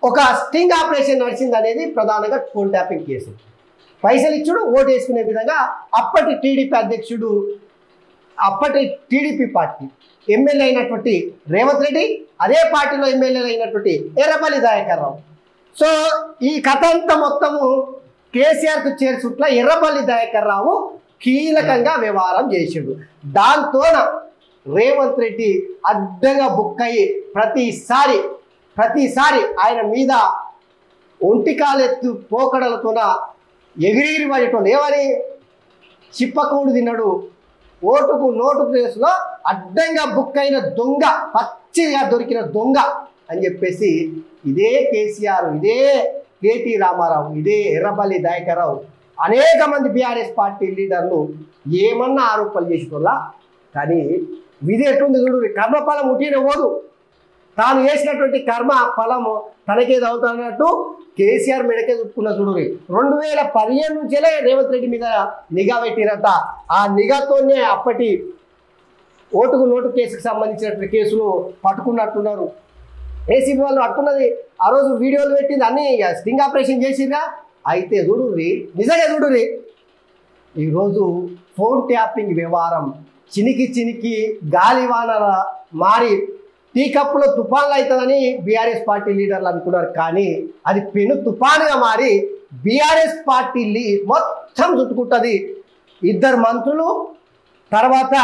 ఒక sting operation నడిచింది అనేది ప్రధానంగా ఫోన్ ట్యాపింగ్ కేసు. పైసలు ఇచ్చుడు ఓటు వేసుకునే విధంగా అప్పటి టీడీపీ అధ్యక్షుడు, అప్పటి టీడీపీ పార్టీ ఎమ్మెల్యే అయినటువంటి రేవంత్ రెడ్డి, అదే పార్టీలో ఎమ్మెల్యేలు అయినటువంటి ఎర్రబల్లి దయాకర్ రావు. సో ఈ కథ అంతా మొత్తము కేసీఆర్కు చేర్చుట్ల ఎర్రబల్లి దయాకర్ రావు కీలకంగా వ్యవహారం చేసాడు. దాంతో రేవంత్ రెడ్డి అడ్డంగా బుక్ అయ్యి ప్రతిసారి ఆయన మీద ఒంటికాలెత్తు పోకడలతోన ఎగిరిగిరి పడేటోళ్ళు. ఏమని చిప్పకూడు తిన్నాడు, ఓటుకు నోటు కేసులో అడ్డంగా బుక్ అయిన దొంగ, పచ్చిగా దొరికిన దొంగ అని చెప్పేసి ఇదే కేసీఆర్, ఇదే కేటీ రామారావు, ఇదే ఎర్రబల్లి దయాకర్ రావు, అనేక మంది బీఆర్ఎస్ పార్టీ లీడర్లు ఏమన్నా ఆరోపణలు చేసేటోళ్ళ. కానీ విధి ఎట్టుంది చూడు, కర్మఫలం ఉట్టిన పోదు. తాను చేసినటువంటి కర్మ ఫలము తనకేది అవుతున్నట్టు కేసీఆర్ మెడకే చుట్టుకున్న చూడు. 2015 నుంచేలే రేవంత్ రెడ్డి మీద నిఘా పెట్టిరట. ఆ నిఘాతోనే అప్పటి ఓటుకు నోటు కేసుకు సంబంధించినటువంటి కేసులు పట్టుకున్నట్టున్నారు. ఏసీబీ వాళ్ళు పట్టుకున్నది ఆ రోజు వీడియోలు పెట్టింది, అన్నీ స్టింగ్ ఆపరేషన్ చేసిరా. అయితే చూడుర్రి, నిజంగా చూడుర్రి, ఈరోజు ఫోన్ ట్యాపింగ్ వ్యవహారం చినికి గాలివానల మారి టీ కప్పులో తుఫాన్లు అవుతుందని బీఆర్ఎస్ పార్టీ లీడర్లు అనుకున్నారు. కానీ అది పెను తుఫానుగా మారి బీఆర్ఎస్ పార్టీ మొత్తం చుట్టుకుంటుంది. 2 మంత్రులు, తర్వాత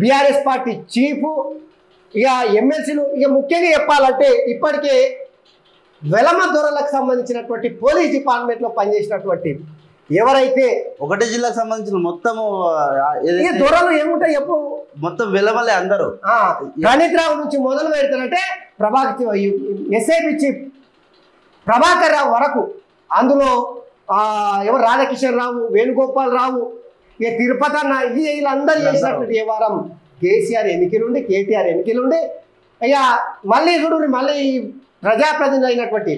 బీఆర్ఎస్ పార్టీ చీఫ్, ఇక ఎమ్మెల్సీలు. ఇక ముఖ్యంగా చెప్పాలంటే ఇప్పటికే వెలమ దొరలకు సంబంధించినటువంటి పోలీస్ డిపార్ట్మెంట్లో పనిచేసినటువంటి ఎవరైతే ఒకటే జిల్లాకు సంబంధించిన మొత్తము దొరలు ఏముంటాయి చెప్పు, మొత్తం వెలమలే అందరూ. గణిత్ రావు నుంచి మొదలు పెడతారంటే ఎస్ఐపి చీఫ్ ప్రభాకర్ రావు వరకు, అందులో ఎవరు రాధాకిషన్ రావు, వేణుగోపాల్ రావు, ఇక తిరుపతి అన్న, ఇది వీళ్ళందరూ చేసినటువంటి వ్యవహారం. కేసీఆర్ ఎన్నికలుండి, కేటీఆర్ ఎన్నికలుండి, ఇక మళ్ళీ చూడు, మళ్ళీ ప్రజాప్రతినిధి అయినటువంటి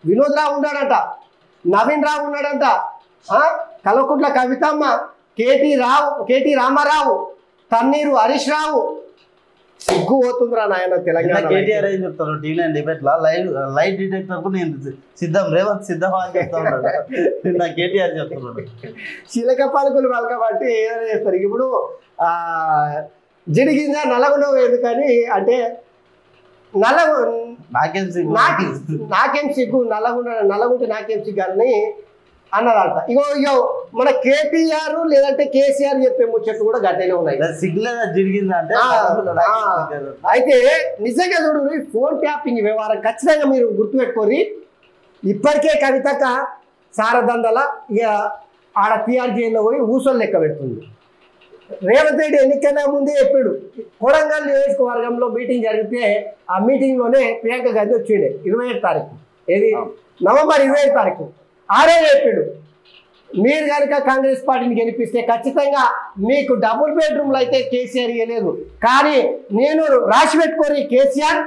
వినోద్ రావు ఉన్నాడంట, నవీన్ రావు ఉన్నాడంట, కల్వకుంట్ల కవితమ్మ, కేటీ రామారావు, తన్నీరు హరీష్ రావు. సిగ్గు పోతుందిరా నాయన తెలంగాణ. కేటీఆర్ ఏం చెప్తారు టీవీ డిబేట్ లా, లైట్ డిటెక్టర్ కు నేను సిద్ధం, రేవంత్ సిద్ధం అని చెప్తా ఉన్నాడు. నా కేటీఆర్ చెప్తున్నాడు చిలక పలుకులు పలకబట్టి ఏదైనా చేస్తారు. ఇప్పుడు జిడిగింద నల్లగుండ ఎందుకని అంటే నాకేం సిగ్గు, నల్లగుంటే నాకేం సిగ్గు అని అన్నదంట. ఇగో మన కేటీఆర్ లేదంటే కేసీఆర్ చెప్పే ముచ్చట్లు కూడా గట్టనే ఉన్నాయి. అయితే నిజంగా చూడు, ఫోన్ ట్యాపింగ్ వ్యవహారం ఖచ్చితంగా మీరు గుర్తుపెట్టుకోరి. ఇప్పటికే కవితక సారదండల ఇక ఆడ టీఆర్ జైల్లో పోయి ఊసలు లెక్క పెడుతుంది. రేవంత్ రెడ్డి ఎన్నికల ముందే చెప్పాడు, కొడంగల్ నియోజకవర్గంలో మీటింగ్ జరిగితే ఆ మీటింగ్లోనే ప్రియాంక గాంధీ వచ్చిండే 27 తారీఖు, ఏది నవంబర్ 27 తారీఖు. ఆడే చెప్పాడు, మీరు కనుక కాంగ్రెస్ పార్టీని గెలిపిస్తే ఖచ్చితంగా మీకు డబుల్ బెడ్రూమ్లు అయితే కేసీఆర్ ఇవ్వలేదు, కానీ నేను రాసి పెట్టుకొని కేసీఆర్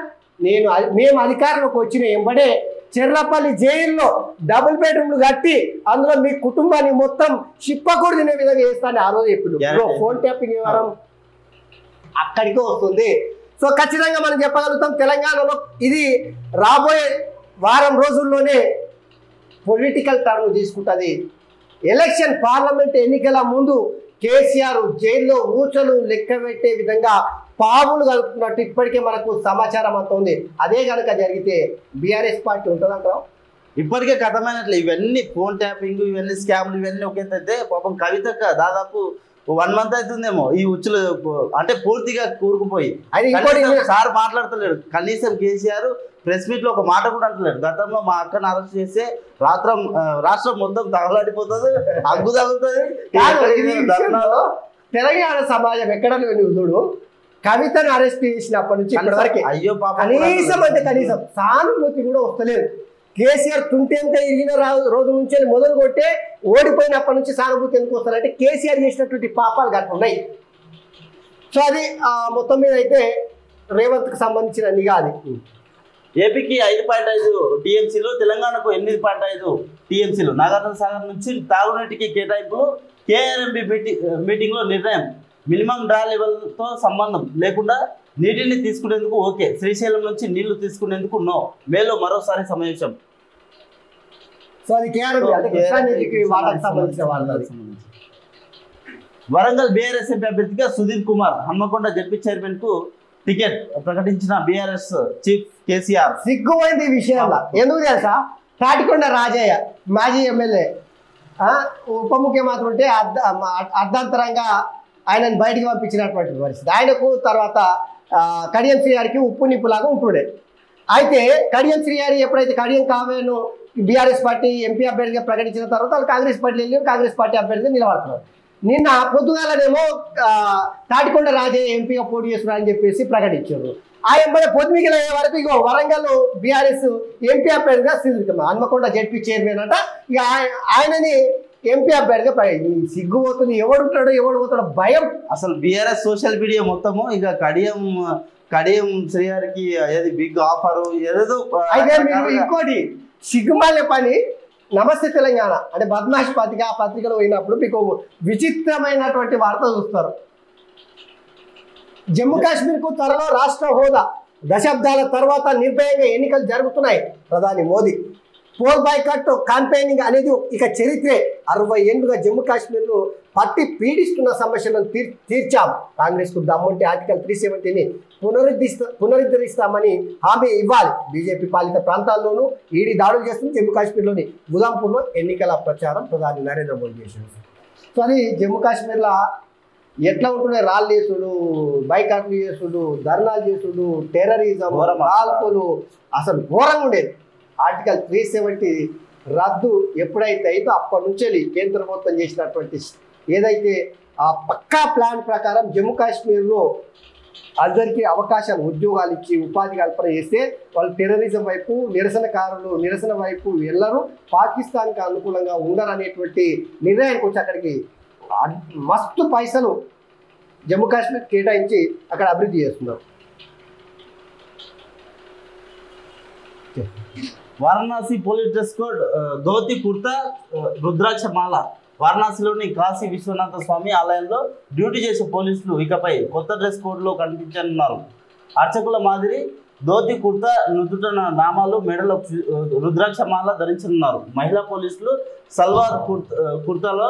మేము అధికారంలోకి వచ్చిన ఎంబడే చెర్లపల్లి జైల్లో డబుల్ బెడ్రూమ్లు కట్టి అందులో మీ కుటుంబాన్ని మొత్తం చిప్పకూడదు తినే విధంగా చేస్తాను ఆ రోజు చెప్పాడు. ఫోన్ ట్యాపింగ్ వ్యవహారం అక్కడికే వస్తుంది. సో ఖచ్చితంగా మనం చెప్పగలుగుతాం, తెలంగాణలో ఇది రాబోయే వారం రోజుల్లోనే పొలిటికల్ టర్న్ తీసుకుంటుంది. ఎలక్షన్ పార్లమెంట్ ఎన్నికల ముందు కేసీఆర్ జైల్లో ఊచలు లెక్క పెట్టే విధంగా పావులు కలుపుతున్నట్టు ఇప్పటికే మనకు సమాచారం అంత ఉంది. అదే కనుక జరిగితే బీఆర్ఎస్ పార్టీ ఉంటుందంటాం. ఇప్పటికే కథమైనట్లు ఇవన్నీ ఫోన్ ట్యాపింగ్, ఇవన్నీ స్కామ్లు, ఇవన్నీ ఒకేంతైతే పాపం కవితక్క దాదాపు 1 మంత్ అవుతుందేమో ఈ ఉచ్చులు అంటే పూర్తిగా కూరుకుపోయి. అది సార్ మాట్లాడతలేడు, కనీసం కేసీఆర్ ప్రెస్ మీట్ లో ఒక మాట కూడా అంటలేడు. గతంలో మా అక్కను అరెస్ట్ చేస్తే రాష్ట్రం మొత్తం తగలాడిపోతుంది, అగ్గు తగులుతుంది. తెలంగాణ సమాజం ఎక్కడ చూడు, కవితను అరెస్ట్ చేసినప్పటి నుంచి ఇప్పటివరకు అయ్యో కనీసం అంటే కనీసం సానుభూతి కూడా వస్తలేదు. కేసీఆర్ తుంటెంత ఇరిగిన రోజు నుంచి మొదలు కొట్టే ఓడిపోయినప్పటి నుంచి సానుభూతి ఎందుకు వస్తారంటే కేసీఆర్ చేసినటువంటి పాపాలు గట్ట ఉన్నాయి. సో అది మొత్తం మీద అయితే రేవంత్కి సంబంధించిన నిఘా. అది ఏపీకి 5.5 టీఎంసీలు, తెలంగాణకు 8.5 టీఎంసీలు. నాగార్జున సాగర్ నుంచి తాగునీటికి కేటాయింపులు. కేఆర్ఎంబీ మీటింగ్లో నిర్ణయం, మినిమం డ్రా లెవెల్తో సంబంధం లేకుండా నీటిని తీసుకునేందుకు ఓకే, శ్రీశైలం నుంచి నీళ్లు తీసుకునేందుకు నో, మేలో మరోసారి సమావేశం. సో అది కేఆర్ఎంపీ అంటే కృష్ణా నదికి వాటర్కి సంబంధించిన వాళ్ళది. వరంగల్ బీఆర్ఎస్ ఎంపీ అభ్యర్థిగా సుధీర్ కుమార్ హన్మకొండ జడ్పీ చైర్మన్ కు టికెట్ ప్రకటించిన బీఆర్ఎస్ చీఫ్ కేసీఆర్. సిగ్గుపోయింది ఈ విషయంలో. ఎందుకు తెలుసా? తాటికొండ రాజయ్య మాజీ ఎమ్మెల్యే ఉప ముఖ్యమంత్రి ఉంటే అర్ధాంతరంగా ఆయనను బయటికి పంపించినటువంటి పరిస్థితి. ఆయనకు తర్వాత కడియం శ్రీగారికి ఉప్పు నిప్పులాగా ఉంటుండే. అయితే కడియం శ్రీగారి ఎప్పుడైతే కడియం కావ్యను బీఆర్ఎస్ పార్టీ ఎంపీ అభ్యర్థిగా ప్రకటించిన తర్వాత వాళ్ళు కాంగ్రెస్ పార్టీ వెళ్ళి కాంగ్రెస్ పార్టీ అభ్యర్థిగా నిలబడుతున్నారు. నిన్న పొద్దుగాలనేమో తాటికొండ రాజయ్య ఎంపీగా పోటీ చేస్తున్నారని చెప్పేసి ప్రకటించారు. ఆ ఎంపీ పొద్దుమిగిలి అయ్యే వరకు ఇగో వరంగల్ బీఆర్ఎస్ ఎంపీ అభ్యర్థిగా శ్రీధర్ హన్మకొండ జడ్పీ చైర్మన్ అంట. ఇక ఆయనని ఎంపీ అభ్యర్థిగా సిగ్గుపోతుంది. ఎవడుంటాడో ఎవడు పోతాడో భయం. అసలు బీఆర్ఎస్ సోషల్ మీడియా మొత్తము ఇక కడియం శ్రీగారికి ఏది బిగ్ ఆఫర్ ఏదేదో. అయితే మీరు ఇంకోటి సిగ్గుమాలే పని, నమస్తే తెలంగాణ అంటే బద్మాష్ పత్రిక, ఆ పత్రికలో పోయినప్పుడు మీకు విచిత్రమైనటువంటి వార్త చూస్తారు. జమ్మూ కాశ్మీర్కు త్వరలో రాష్ట్ర హోదా, దశాబ్దాల తర్వాత నిర్భయంగా ఎన్నికలు జరుగుతున్నాయి. ప్రధాని మోదీ పోల్ బాయ్కాట్ క్యాంపెయినింగ్ అనేది ఇక చరిత్రే. 60 ఏళ్లుగా జమ్మూ కాశ్మీర్ను పట్టి పీడిస్తున్న సమస్యలను తీర్చాం. కాంగ్రెస్కు దమ్ముంటే ఆర్టికల్ 370ని పునరుద్ధరిస్తామని హామీ ఇవ్వాలి. బీజేపీ పాలిత ప్రాంతాల్లోనూ ఈడీ దాడులు చేస్తుంది. జమ్మూ కాశ్మీర్లోని ఉదంపూర్లో ఎన్నికల ప్రచారం ప్రధాని నరేంద్ర మోదీ చేశారు. సో అది జమ్మూ కాశ్మీర్లో ఎట్లా ఉంటుండే రాళ్ళు చేసుడు, బైకాట్లు చేసుడు, ధర్నాలు చేసుడు, టెర్రరిజం, కాల్పులు, అసలు ఘోరంగా ఉండేది. ఆర్టికల్ 370 రద్దు ఎప్పుడైతే అయితే అప్పటి నుంచి కేంద్ర ప్రభుత్వం చేసినటువంటి ఏదైతే ఆ పక్కా ప్లాన్ ప్రకారం జమ్మూ కాశ్మీర్లో అందరికీ అవకాశాలు, ఉద్యోగాలు ఇచ్చి ఉపాధి కల్పన చేస్తే వాళ్ళు టెర్రరిజం వైపు, నిరసన వైపు వెళ్ళరు, పాకిస్తాన్కి అనుకూలంగా ఉండరు అనేటువంటి నిర్ణయానికి వచ్చి అక్కడికి మస్తు పైసలు జమ్మూ కాశ్మీర్ కేటాయించి అక్కడ అభివృద్ధి చేస్తున్నారు. Varanasi police dress code dhoti kurta rudraksha మాల. వారణాసిలోని కాశీ విశ్వనాథ స్వామి ఆలయంలో డ్యూటీ చేసే పోలీసులు ఇకపై కొత్త డ్రెస్ కోడ్లో కనిపించనున్నారు. అర్చకుల మాదిరి ధోతి కుర్తా, నుదుట నామాలు, మెడలో రుద్రాక్ష మాల ధరించనున్నారు. మహిళా పోలీసులు సల్వార్ కుర్తాలో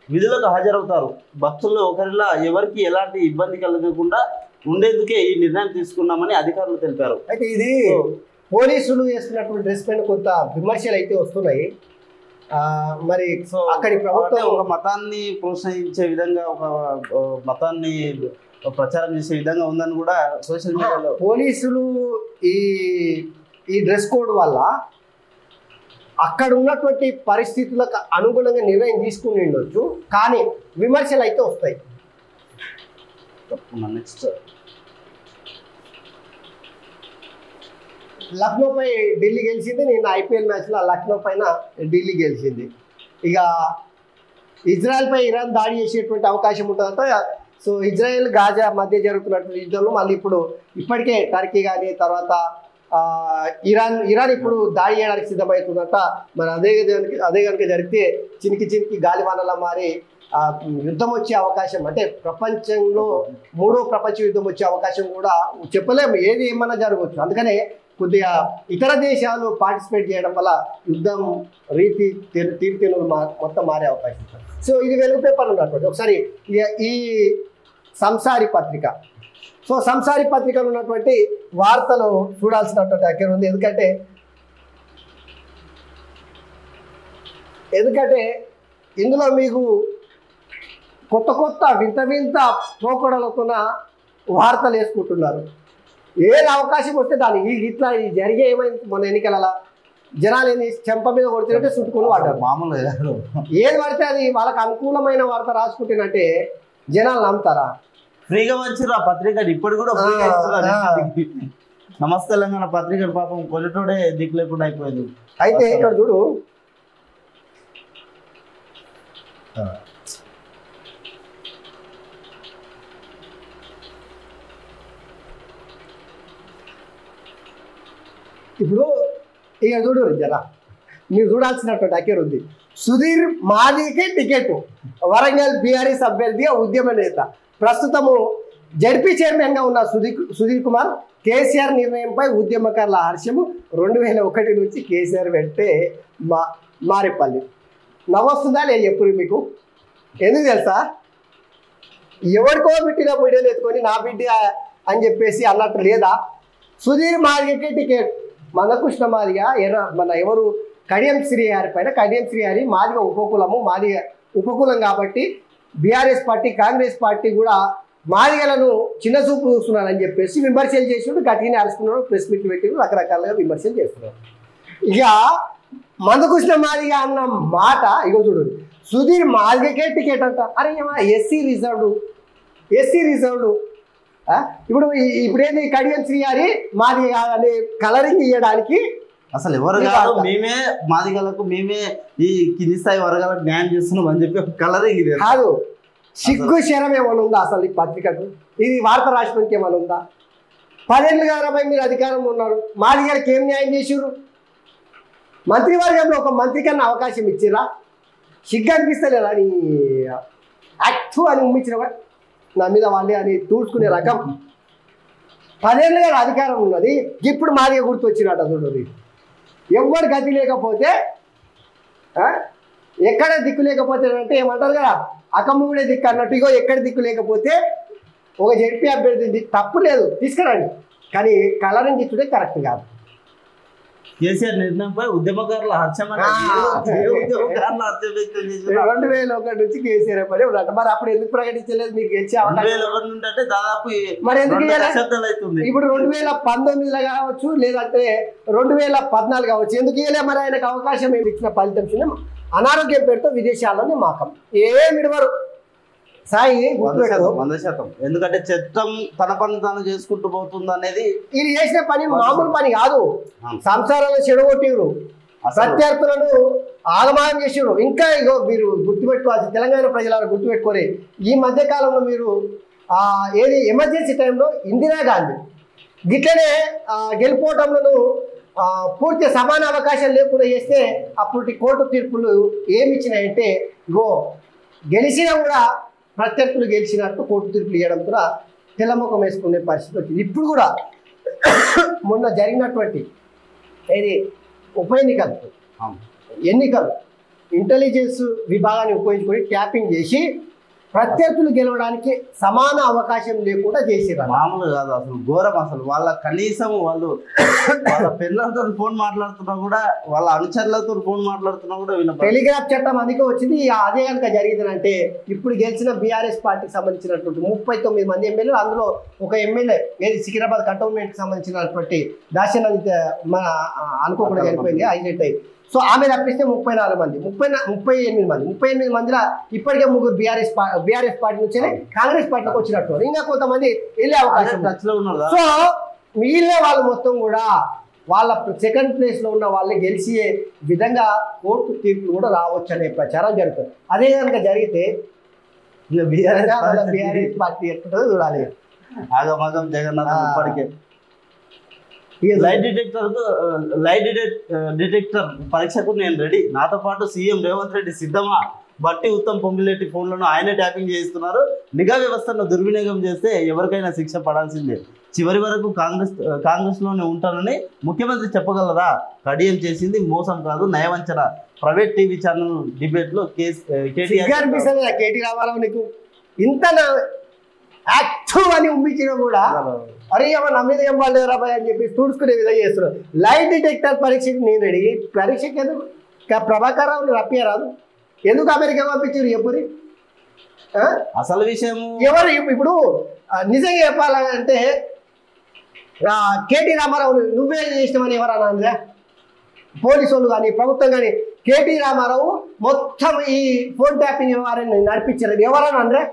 విధులకు హాజరవుతారు. భక్తుల్లో ఒకరిలా ఎవరికి ఎలాంటి ఇబ్బంది కలగకుండా ఉండేందుకే ఈ నిర్ణయం తీసుకున్నామని అధికారులు తెలిపారు. అయితే ఇది పోలీసులు వేసుకున్నటువంటి డ్రెస్ పైన కొంత విమర్శలు అయితే వస్తున్నాయి. మరి అక్కడి ప్రభుత్వం ఒక మతాన్ని ప్రోత్సహించే విధంగా, ఒక మతాన్ని ప్రచారం చేసే విధంగా ఉందని కూడా సోషల్ మీడియాలో పోలీసులు ఈ డ్రెస్ కోడ్ వల్ల అక్కడ ఉన్నటువంటి పరిస్థితులకు అనుగుణంగా నిర్ణయం తీసుకుని ఉండొచ్చు, కానీ విమర్శలు అయితే వస్తాయి. నెక్స్ట్ లక్నోపై ఢిల్లీ గెలిచింది. నిన్న ఐపీఎల్ మ్యాచ్లో లక్నో పైన ఢిల్లీ గెలిచింది. ఇక ఇజ్రాయెల్పై ఇరాన్ దాడి చేసేటువంటి అవకాశం ఉంటుందంట. సో ఇజ్రాయెల్ గాజా మధ్య జరుగుతున్నటువంటి యుద్ధంలో మళ్ళీ ఇప్పటికే టర్కీ కానీ తర్వాత ఇరాన్ ఇప్పుడు దాడి చేయడానికి సిద్ధమవుతుందంట. మరి అదే కనుక జరిగితే చినికి గాలివానలా మారి యుద్ధం వచ్చే అవకాశం, అంటే ప్రపంచంలో 3వ ప్రపంచ యుద్ధం వచ్చే అవకాశం కూడా చెప్పలేము, ఏది ఏమన్నా జరగవచ్చు. అందుకనే కొద్దిగా ఇతర దేశాలు పార్టిసిపేట్ చేయడం వల్ల యుద్ధం తీరుతెన్నులు మొత్తం మారే అవకాశం ఉంటుంది. సో ఇది వెలుగు పేపర్ ఉన్నటువంటి ఒకసారి ఈ సంసారి పత్రిక. సో సంసారి పత్రికలో ఉన్నటువంటి వార్తలు చూడాల్సినటువంటి అక్కడ ఉంది. ఎందుకంటే ఇందులో మీకు కొత్త వింత పోకడలతో వార్తలు వేసుకుంటున్నారు. ఏది అవకాశం వస్తే దాన్ని ఇట్లా జరిగే ఏమైంది మొన్న ఎన్నికల జనాలు ఏంది చెంప మీద కొడుతున్నట్టే చుట్టుకుని వాడారు. మామూలు ఏది పడితే అది వాళ్ళకి అనుకూలమైన వార్త రాసుకుంటున్నట్టే జనాలు నమ్ముతారా? ఫ్రీగా వచ్చిర్రు ఆ పత్రిక, ఇప్పుడు కూడా నమస్తే తెలంగాణ పత్రిక పాపం కొలిటోడే దిక్కు లేకుండా అయిపోయింది. అయితే ఇక్కడ చూడు, ఇప్పుడు ఇక చూడు జరా, మీరు చూడాల్సినటువంటి అకేర్ ఉంది. సుధీర్ మాదికి టికెట్, వరంగల్ బీఆర్ఎస్ అభ్యర్థిగా ఉద్యమ నేత. ప్రస్తుతము జడ్పీ చైర్మన్గా ఉన్న సుధీర్ కుమార్ కేసీఆర్ నిర్ణయంపై ఉద్యమకారుల హర్షము 2001 నుంచి కేసీఆర్ వెంటే మారేపల్లి. నవ్వొస్తుందా లేదు ఎప్పుడు మీకు? ఎందుకు తెలుసా? ఎవరికో పెట్టిన వీడియోలు ఎత్తుకొని నా బిడ్డ అని చెప్పేసి అన్నట్టు లేదా? సుధీర్ మాదిగకే టికెట్, మందకృష్ణ మాదిగ మన ఎవరు కడియం శ్రీహరి పైన, కడియం శ్రీహరి మాదిగ ఉపకులము, మాదిగ ఉపకులం కాబట్టి బీఆర్ఎస్ పార్టీ కాంగ్రెస్ పార్టీ కూడా మాదిగలను చిన్న చూపు చూస్తున్నారని చెప్పేసి విమర్శలు చేసినప్పుడు గట్టిగానే అరుచుకున్నారు, ప్రెస్ మీట్లు పెట్టి రకరకాలుగా విమర్శలు చేస్తున్నారు. ఇక మందకృష్ణ మాదిగ అన్న మాట ఇగో చూడు, సుధీర్ మాదిగకే టికెట్ అంట. అరే ఎస్సీ రిజర్వ్డ్ ఇప్పుడేంది కడియం శ్రీహరి మాదిగ కాదని కలరింగ్ ఇవ్వడానికి అసలు ఎవరు కాదు, మేమే మాదిగలకు మేమే ఈ కింది స్థాయి వర్గాలకు న్యాయం చేస్తున్నాం అని చెప్పి కలరింగ్ కాదు. సిగ్గు శరం ఏమైనా ఉందా అసలు ఈ పత్రికకు? ఇది వార్త రాష్ట్రానికి ఏమైనా ఉందా? 10 ఏళ్ళు కాదపై మీరు అధికారంలో ఉన్నారు, మాదిగలకు ఏం న్యాయం చేసిర్రు? మంత్రివర్గంలో ఒక మంత్రి కన్నా అవకాశం ఇచ్చిరా? సిగ్గు అనిపిస్తలేదా? అని యాక్టివ్ అని ఉమ్మించిన కూడా నా మీద వాళ్ళే అని తూడ్చుకునే రకం. 10 ఏళ్ళుగా అధికారం ఉన్నది, ఇప్పుడు మాదిగ గుర్తు వచ్చినట్టు చూడండి. ఎవరు గతి లేకపోతే ఎక్కడ దిక్కు లేకపోతే అంటే ఏమంటారు కదా, అకమ్ముడే దిక్కు అన్నట్టు. ఇగో ఎక్కడ దిక్కు లేకపోతే ఒక జడ్పీ అభ్యర్థి తప్పు లేదు తీసుకురండి, కానీ కలరింగ్ ఇచ్చుడే కరెక్ట్ కాదు. కేసీఆర్ నిర్ణయంపై ఉద్యమకారుల హర్షం 2001 నుంచి కేసీఆర్ పడి మరి అప్పుడు ఎందుకు ప్రకటించలేదు? మీకు గెలిచే అవకాశం అంటే దాదాపు మరి ఎందుకు ఇప్పుడు 2019లో కావచ్చు, లేదంటే 2014 కావచ్చు, ఎందుకు ఇవ్వలే? మరి ఆయనకు అవకాశం ఏమి ఇచ్చిన ఫలితం అనారోగ్యం పేరుతో విదేశాల్లోనే మాకం ఏమిడవరు సాయి 100%. ఎందుకంటే చట్టం తన పని తాను చేసుకుంటూ పోతుంది అనేది. ఇది చేసిన పని మామూలు పని కాదు, సంసారాలను చెడగొట్టిరు, ప్రత్యర్థులను ఆగమాగం చేసిరు. ఇంకా ఇగో మీరు గుర్తుపెట్టుకోవాల్సి, తెలంగాణ ప్రజలను గుర్తుపెట్టుకోరే, ఈ మధ్య కాలంలో మీరు ఏది ఎమర్జెన్సీ టైంలో ఇందిరాగాంధీ గిట్లనే గెలిపోవటంలో పూర్తి సమాన అవకాశం లేకుండా చేస్తే అప్పటి కోర్టు తీర్పులు ఏమిచ్చినాయంటే ఇగో గెలిచినా కూడా ప్రత్యర్థులు గెలిచినట్టు కోర్టు తీర్పులు ఇవ్వడం కూడా తెల్లముఖం వేసుకునే పరిస్థితి వచ్చింది. ఇప్పుడు కూడా మొన్న జరిగినటువంటి ఏది ఉప ఎన్నికలు ఇంటెలిజెన్స్ విభాగాన్ని ఉపయోగించుకొని ట్యాపింగ్ చేసి ప్రత్యర్థులు గెలవడానికి సమాన అవకాశం లేకుండా చేసిరు. మామూలు కాదు, అసలు ఘోరం. అసలు వాళ్ళ కనీసం వాళ్ళ పిల్లలతో ఫోన్ మాట్లాడుతున్నా కూడా, వాళ్ళ అనుచరులతో ఫోన్ మాట్లాడుతున్నా కూడా టెలిగ్రాఫ్ చట్టం అందుకే వచ్చింది. అదే కనుక జరిగిందంటే ఇప్పుడు గెలిచిన బీఆర్ఎస్ పార్టీకి సంబంధించినటువంటి 39 మంది ఎమ్మెల్యేలు, అందులో ఒక ఎమ్మెల్యే ఏది సికింద్రాబాద్ కంటోన్మెంట్కి సంబంధించినటువంటి దాశరథి మన అనుకోకుండా చనిపోయింది, హైలైట్ అయ్యి. సో ఆమె తప్పిస్తే 34 మంది, 38 మందిలో ఇప్పటికే 3 బీఆర్ఎస్ పార్టీ నుంచి కాంగ్రెస్ పార్టీలోకి వచ్చినట్టు, ఇంకా కొంతమంది వెళ్ళే అవకాశం. సో మిగిలిన వాళ్ళు మొత్తం కూడా వాళ్ళ సెకండ్ ప్లేస్లో ఉన్న వాళ్ళని గెలిచే విధంగా కోర్టు తీర్పులు కూడా రావచ్చు అనే ప్రచారం జరుగుతుంది. అదే కనుక జరిగితే ఇక బీఆర్ఎస్ పార్టీ ఎట్టుంటుందో చూడాలి. ఆగమాగం జగన్నాథ్ ఇప్పటికే లైట్ డిటెక్టర్ పరీక్షకు నేను రెడీ, నాతో పాటు సీఎం రేవంత్ రెడ్డి సిద్ధమా? బట్టి ఉత్తమ్ పొంగిలేటి ఫోన్లను ఆయనే ట్యాపింగ్ చేయిస్తున్నారు. నిఘా వ్యవస్థను దుర్వినియోగం చేస్తే ఎవరికైనా శిక్ష పడాల్సిందే. చివరి వరకు కాంగ్రెస్లోనే ఉంటానని ముఖ్యమంత్రి చెప్పగలరా? కడియం చేసింది మోసం కాదు, నయవంచన. ప్రైవేట్ టీవీ ఛానల్ డిబేట్లో కేటీ రామారావు నీకు ఇంత యాక్టివ్ అని ఉమ్మించినా కూడా అరే ఏమో నా మీద ఏం వాళ్ళు రాబాయ్ అని చెప్పి తుడుచుకునే విధంగా చేస్తున్నారు. లైట్ డిటెక్టర్ పరీక్షకి నేను రెడీ, పరీక్షకి ఎందుకు ప్రభాకర్ రావు రప్పియరాదు? ఎందుకు అమెరికా పంపించారు ఎప్పుడు? అసలు విషయం ఎవరు ఇప్పుడు నిజంగా చెప్పాలంటే కేటీ రామారావు నువ్వే చేసినామని ఎవరన్నా అందా? పోలీసు వాళ్ళు కానీ ప్రభుత్వం కానీ కేటీ రామారావు మొత్తం ఈ ఫోన్ ట్యాపింగ్ వ్యవహారాన్ని నడిపించారు ఎవరన్నా అందరే?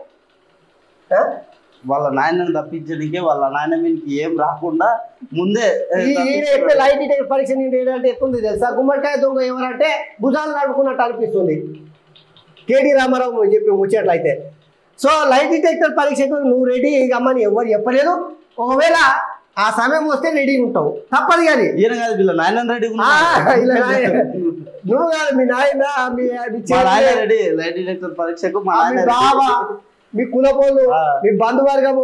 వాళ్ళ నాయనని తప్పించడానికి, వాళ్ళ నాయన మీదకి ఏం రాకుండా ముందే లైట్ డిటెక్టర్ పరీక్ష ఏంటంటే ఎక్కువ తెలుసా? గుమ్మడికాయ దొంగ ఎవరంటే భుజాలు నడుపుకున్నట్టు అనిపిస్తుంది కేటీ రామారావు చెప్పి ముచ్చేట్లయితే. సో లైట్ డిటెక్టర్ పరీక్షకు నువ్వు రెడీ అమ్మని ఎవరు చెప్పలేదు. ఒకవేళ ఆ సమయం వస్తే రెడీ ఉంటావు, తప్పదు. కానీ ఈయన కాదు వీళ్ళ నాయన రెడీ, నువ్వు కాదు మీ నాయన రెడీ లైట్ డిటెక్టర్ పరీక్షకు. బాబా, మీ కులపోళ్ళు, మీ బంధువర్గము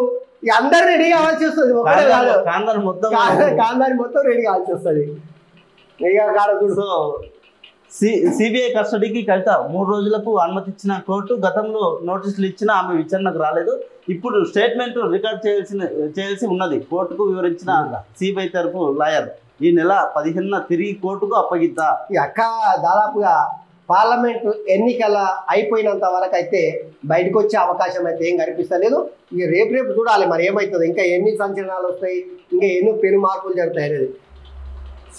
అందరు రెడీ కావాల్సి వస్తుంది, ఒకటే కాదు కాందాన్ని మొత్తం కాందాన్ని మొత్తం రెడీ కావాల్సి వస్తుంది. సో సిబిఐ కస్టడీకి కవిత 3 రోజులకు అనుమతి ఇచ్చిన కోర్టు గతంలో నోటీసులు ఇచ్చినా ఆమె విచారణకు రాలేదు. ఇప్పుడు స్టేట్మెంట్ రికార్డ్ చేయాల్సి ఉన్నది. కోర్టుకు వివరించిన సిబిఐ తరఫు లాయర్ ఈ నెల 15న తిరిగి కోర్టుకు అప్పగిద్దా. ఈ అక్క దాదాపుగా పార్లమెంటు ఎన్నికల అయిపోయినంత వరకు అయితే బయటకు వచ్చే అవకాశం అయితే ఏం కనిపిస్తలేదు. ఇక రేపు చూడాలి మరి ఏమవుతుంది, ఇంకా ఎన్ని సంచలనాలు వస్తాయి, ఇంకా ఎన్నో పెను మార్పులు జరుగుతాయి అనేది.